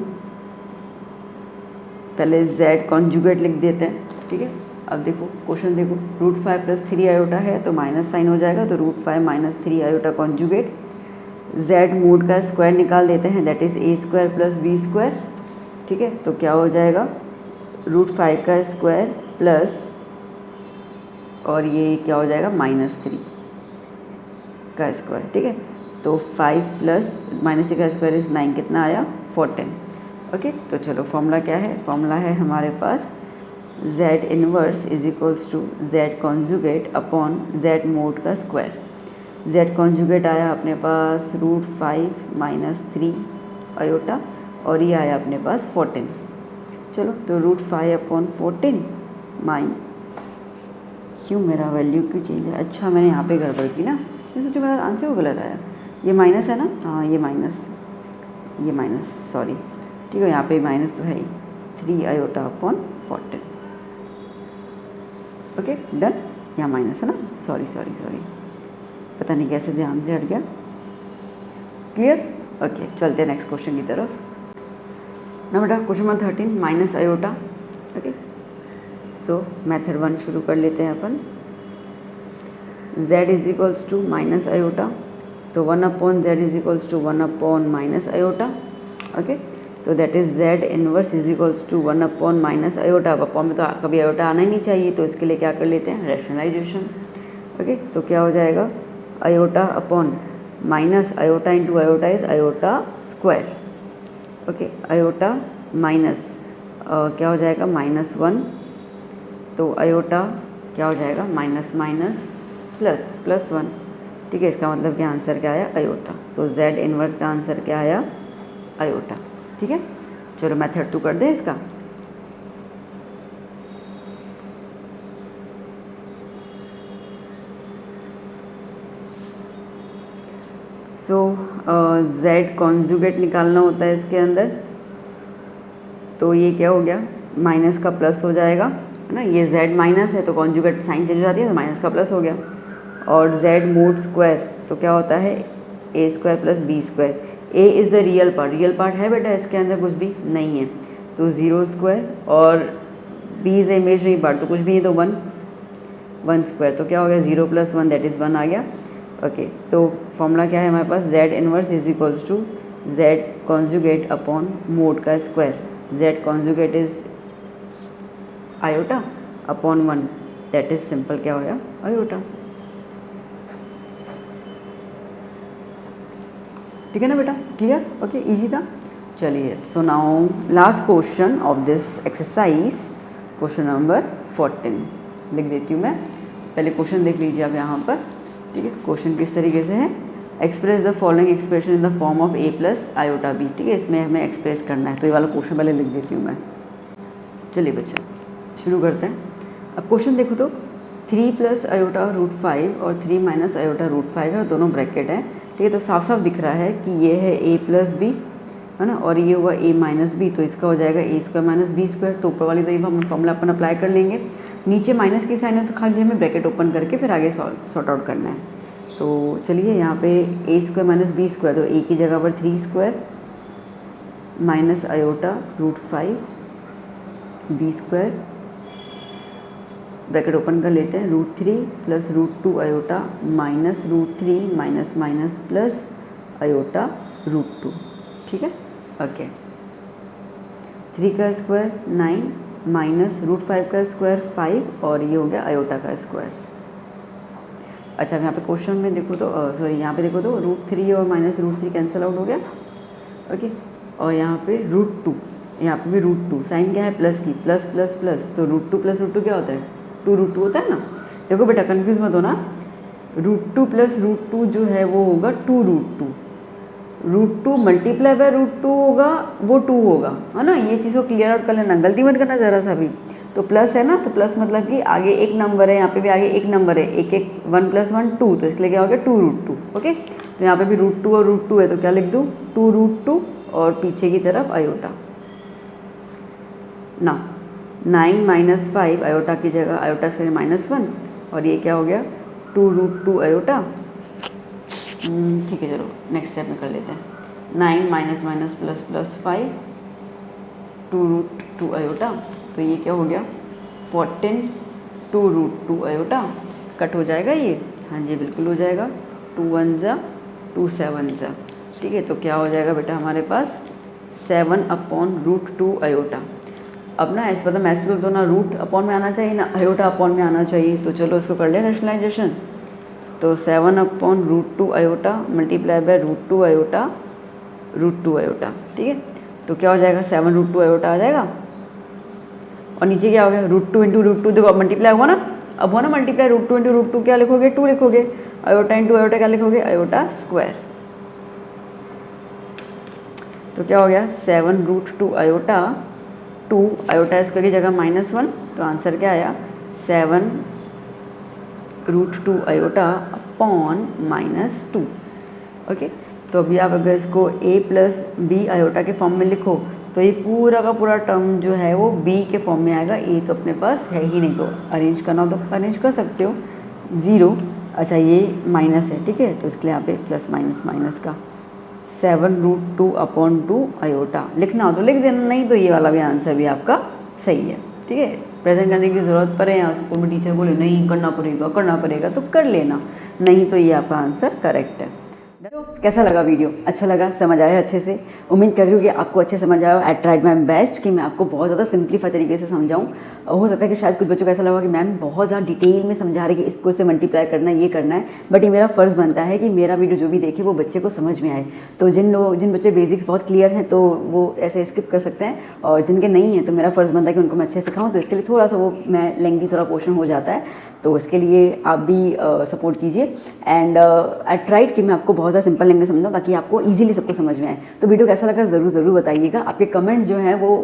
पहले z कॉन्जुगेट लिख देते हैं। ठीक है, अब देखो क्वेश्चन देखो, √5 + 3 आयोटा है तो माइनस साइन हो जाएगा। तो √5 - 3 आयोटा कॉन्जुगेट, z मोड का स्क्वायर निकाल देते हैं, दैट इज़ a² + b²। ठीक है, तो क्या हो जाएगा √5 का स्क्वायर प्लस, और ये क्या हो जाएगा -3 का स्क्वायर। ठीक है, तो 5 + -3 का स्क्वायर इज़ 9, कितना आया 14। ओके, तो चलो फॉर्मूला क्या है, फॉर्मूला है हमारे पास z inverse is equals to z conjugate upon z mod का स्क्वायर। z कॉन्जुगेट आया अपने पास √5 - 3 आयोटा और ये आया अपने पास 14। चलो तो √5 अपॉन 14 माइन, क्यों मेरा वैल्यू क्यों चेंज है, अच्छा मैंने यहाँ पे गड़बड़ की ना, मैं सोचो मेरा आंसर वो गलत आया, ये माइनस है ना, हाँ ये माइनस सॉरी। ठीक है, यहाँ पे माइनस तो है ही, 3 आयोटा अपॉन 14। ओके डन, यहाँ माइनस है ना, सॉरी, पता नहीं कैसे ध्यान से हट गया। क्लियर, ओके चलते हैं नेक्स्ट क्वेश्चन की तरफ ना बेटा। Question number 13 minus iota. Okay, so method 1 शुरू कर लेते हैं अपन। z is equals to minus iota, तो 1 upon z is equals to 1 upon minus iota. Okay, तो that is z inverse is equals to 1 upon minus iota. अब upon में तो कभी आयोटा आना ही नहीं चाहिए, तो इसके लिए क्या कर लेते हैं रैशनलाइजेशन। ओके, तो क्या हो जाएगा iota upon minus iota into iota is iota square. Okay, iota minus क्या हो जाएगा -1, तो आयोटा क्या हो जाएगा माइनस प्लस 1। ठीक है, इसका मतलब कि आंसर क्या आया आयोटा। तो z इनवर्स का आंसर क्या आया आयोटा। ठीक है, चलो मेथड 2 कर दें इसका। सो z कॉन्जुगेट निकालना होता है इसके अंदर, तो ये क्या हो गया माइनस का प्लस हो जाएगा, है ना। ये z माइनस है तो कॉन्जुगेट साइन चेंज हो जाती है, तो माइनस का प्लस हो गया। और z मोड स्क्वायर तो क्या होता है a² + b²। a is the real part है बेटा, इसके अंदर कुछ भी नहीं है, तो 0² और b is the imaginary part, तो कुछ भी नहीं, तो 1² तो क्या हो गया 0 + 1 दैट इज़ 1 आ गया। ओके, तो फॉर्मूला क्या है हमारे पास, z inverse is equals to z conjugate upon mod का square. z conjugate is iota upon 1 that is simple क्या हो गया आयोटा। ठीक है ना बेटा, क्लियर, ओके इजी था। चलिए so now last question of this exercise, question number 14 लिख देती हूँ मैं। पहले क्वेश्चन देख लीजिए आप यहाँ पर। ठीक है, क्वेश्चन किस तरीके से है, express the following expression in the form of a + iota b। ठीक है, इसमें हमें एक्सप्रेस करना है, तो ये वाला क्वेश्चन पहले लिख देती हूँ मैं। चलिए बच्चा शुरू करते हैं। अब क्वेश्चन देखो तो 3 प्लस आयोटा रूट 5 और 3 माइनस आयोटा रूट 5 है और दोनों ब्रैकेट है, ठीक है। तो साफ साफ दिख रहा है कि ये है a प्लस बी, है ना, और ये हुआ a माइनस बी, तो इसका हो जाएगा a square minus b square. तो ऊपर वाली तो ये हम फॉर्मूला अपन अप्लाई कर लेंगे, नीचे माइनस की साइन है तो खाली हमें ब्रैकेट ओपन करके फिर आगे सॉर्ट आउट करना है। तो चलिए यहाँ पे a square minus b square, तो a की जगह पर 3 square minus iota root 5 b square, bracket open कर लेते हैं, root 3 plus root 2 iota minus root 3 minus minus plus iota root 2, ठीक है, ओके। 3 का स्क्वायर 9 माइनस रूट 5 का स्क्वायर 5 और ये हो गया आयोटा का स्क्वायर। अच्छा यहाँ पे क्वेश्चन में देखो तो सॉरी यहाँ पे देखो तो रूट 3 और माइनस रूट 3 कैंसिल आउट हो गया, ओके। और यहाँ पे रूट 2, यहाँ पे भी रूट 2, साइन क्या है प्लस की, प्लस प्लस प्लस, तो रूट 2 प्लस रूट 2 क्या होता है, 2 रूट 2 होता है ना। देखो बेटा कंफ्यूज मत होना, रूट 2 प्लस रूट 2 जो है वो होगा 2 root 2, root 2 multiply by root 2 होगा वो 2 होगा, है ना। ये चीज़ को क्लियर आउट कर लेना, गलती मत करना ज़रा सा भी। तो प्लस है ना, तो प्लस मतलब कि आगे एक नंबर है, यहाँ पे भी आगे एक नंबर है, एक एक 1 प्लस 1 2, तो इसके लिए क्या हो गया 2 रूट 2, ओके। तो यहाँ पे भी रूट 2 और रूट 2 है तो क्या लिख दूँ 2 रूट 2 और पीछे की तरफ आयोटा ना। 9 माइनस 5 आयोटा की जगह आयोटा स्क्वायर माइनस 1 और ये क्या हो गया 2 रूट 2 आयोटा, ठीक है। चलो नेक्स्ट स्टेप में कर लेते हैं। 9 minus minus plus plus 5 2 root 2 iota, तो ये क्या हो गया 14 2 रूट 2 आयोटा, कट हो जाएगा ये, हाँ जी बिल्कुल हो जाएगा, 2 1 जा 2 7 जा, ठीक है। तो क्या हो जाएगा बेटा हमारे पास 7 अपॉन रूट 2 आयोटा। अब ना ऐसे पता मैथ्स तो ना रूट अपॉन में आना चाहिए ना आयोटा अपॉन में आना चाहिए, तो चलो इसको कर ले रैशनलाइजेशन। तो 7 upon root 2 iota multiply by root 2 iota root 2 iota, ठीक है। तो क्या हो जाएगा 7 रूट 2 आयोटा आ जाएगा और नीचे क्या हो गया रूट 2 इंटू रूट 2, देखो अब मल्टीप्लाई हुआ ना, अब हुआ ना मल्टीप्लाई, रूट 2 इंटू रूट 2 क्या लिखोगे 2 लिखोगे, आयोटा इंटू आयोटा क्या लिखोगे आयोटा स्क्वायर। तो क्या हो गया 7 रूट 2 आयोटा 2 आयोटा स्क्वायर की जगह -1, तो आंसर क्या आया 7 रूट 2 आयोटा अपॉन -2, ओके। तो अभी आप अगर इसको a प्लस बी आयोटा के फॉर्म में लिखो तो ये पूरा का पूरा टर्म जो है वो b के फॉर्म में आएगा, a तो अपने पास है ही नहीं, तो अरेंज करना हो तो अरेंज कर सकते हो 0। अच्छा ये माइनस है, ठीक है, तो इसके लिए यहाँ पे प्लस माइनस माइनस का 7 रूट 2 अपॉन 2 आयोटा लिखना हो तो लिख देना, नहीं तो ये वाला भी आंसर भी आपका सही है, ठीक है। प्रेजेंट करने की ज़रूरत पड़े या स्कूल में टीचर बोले नहीं करना पड़ेगा तो कर लेना, नहीं तो ये आपका आंसर करेक्ट है। तो कैसा लगा वीडियो, अच्छा लगा, समझ आया अच्छे से, उम्मीद कर रही हूँ कि आपको अच्छे समझ आया। आई ट्राइड माई बेस्ट कि मैं आपको बहुत ज़्यादा सिंप्लीफाई तरीके से समझाऊँ। हो सकता है कि शायद कुछ बच्चों को ऐसा लगा कि मैम बहुत ज़्यादा डिटेल में समझा रही कि इसको इससे मल्टीप्लाई करना है, ये करना है, बट ये मेरा फ़र्ज़ बनता है कि मेरा वीडियो जो भी देखे वो बच्चे को समझ में आए। तो जिन बच्चे बेसिक्स बहुत क्लियर हैं तो वो ऐसे स्किप कर सकते हैं, और जिनके नहीं हैं तो मेरा फ़र्ज़ बनता है कि उनको मैं अच्छे से सिखाऊँ, तो इसके लिए थोड़ा सा वो मैं लेंथी थोड़ा पोर्शन हो जाता है, तो इसके लिए आप भी सपोर्ट कीजिए। एंड आई ट्राइड कि मैं आपको बहुत ज़्यादा सिंपल लैंग्वेज समझाऊँ ताकि आपको इजीली सबको समझ में आए। तो वीडियो कैसा लगा ज़रूर बताइएगा, आपके कमेंट्स जो हैं वो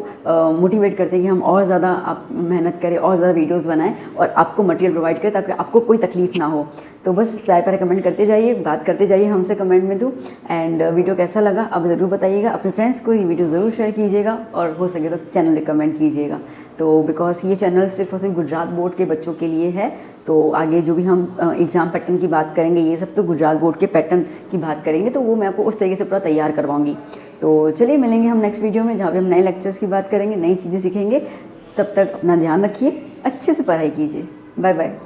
मोटिवेट करते हैं कि हम और ज़्यादा आप मेहनत करें, और ज़्यादा वीडियोस बनाएं और आपको मटेरियल प्रोवाइड करें ताकि आपको कोई तकलीफ ना हो। तो बस प्यार प्यारे कमेंट करते जाइए, बात करते जाइए हमसे कमेंट में तो। एंड वीडियो कैसा लगा आप ज़रूर बताइएगा, अपने फ्रेंड्स को ये वीडियो ज़रूर शेयर कीजिएगा और हो सके तो चैनल रिकमेंड कीजिएगा। तो बिकॉज ये चैनल सिर्फ और सिर्फ गुजरात बोर्ड के बच्चों के लिए है, तो आगे जो भी हम एग्ज़ाम पैटर्न की बात करेंगे ये सब तो गुजरात बोर्ड के पैटर्न की बात करेंगे, तो वो मैं आपको उस तरीके से पूरा तैयार करवाऊंगी। तो चलिए मिलेंगे हम नेक्स्ट वीडियो में जहाँ पे हम नए लेक्चर्स की बात करेंगे, नई चीज़ें सीखेंगे। तब तक अपना ध्यान रखिए, अच्छे से पढ़ाई कीजिए, बाय बाय।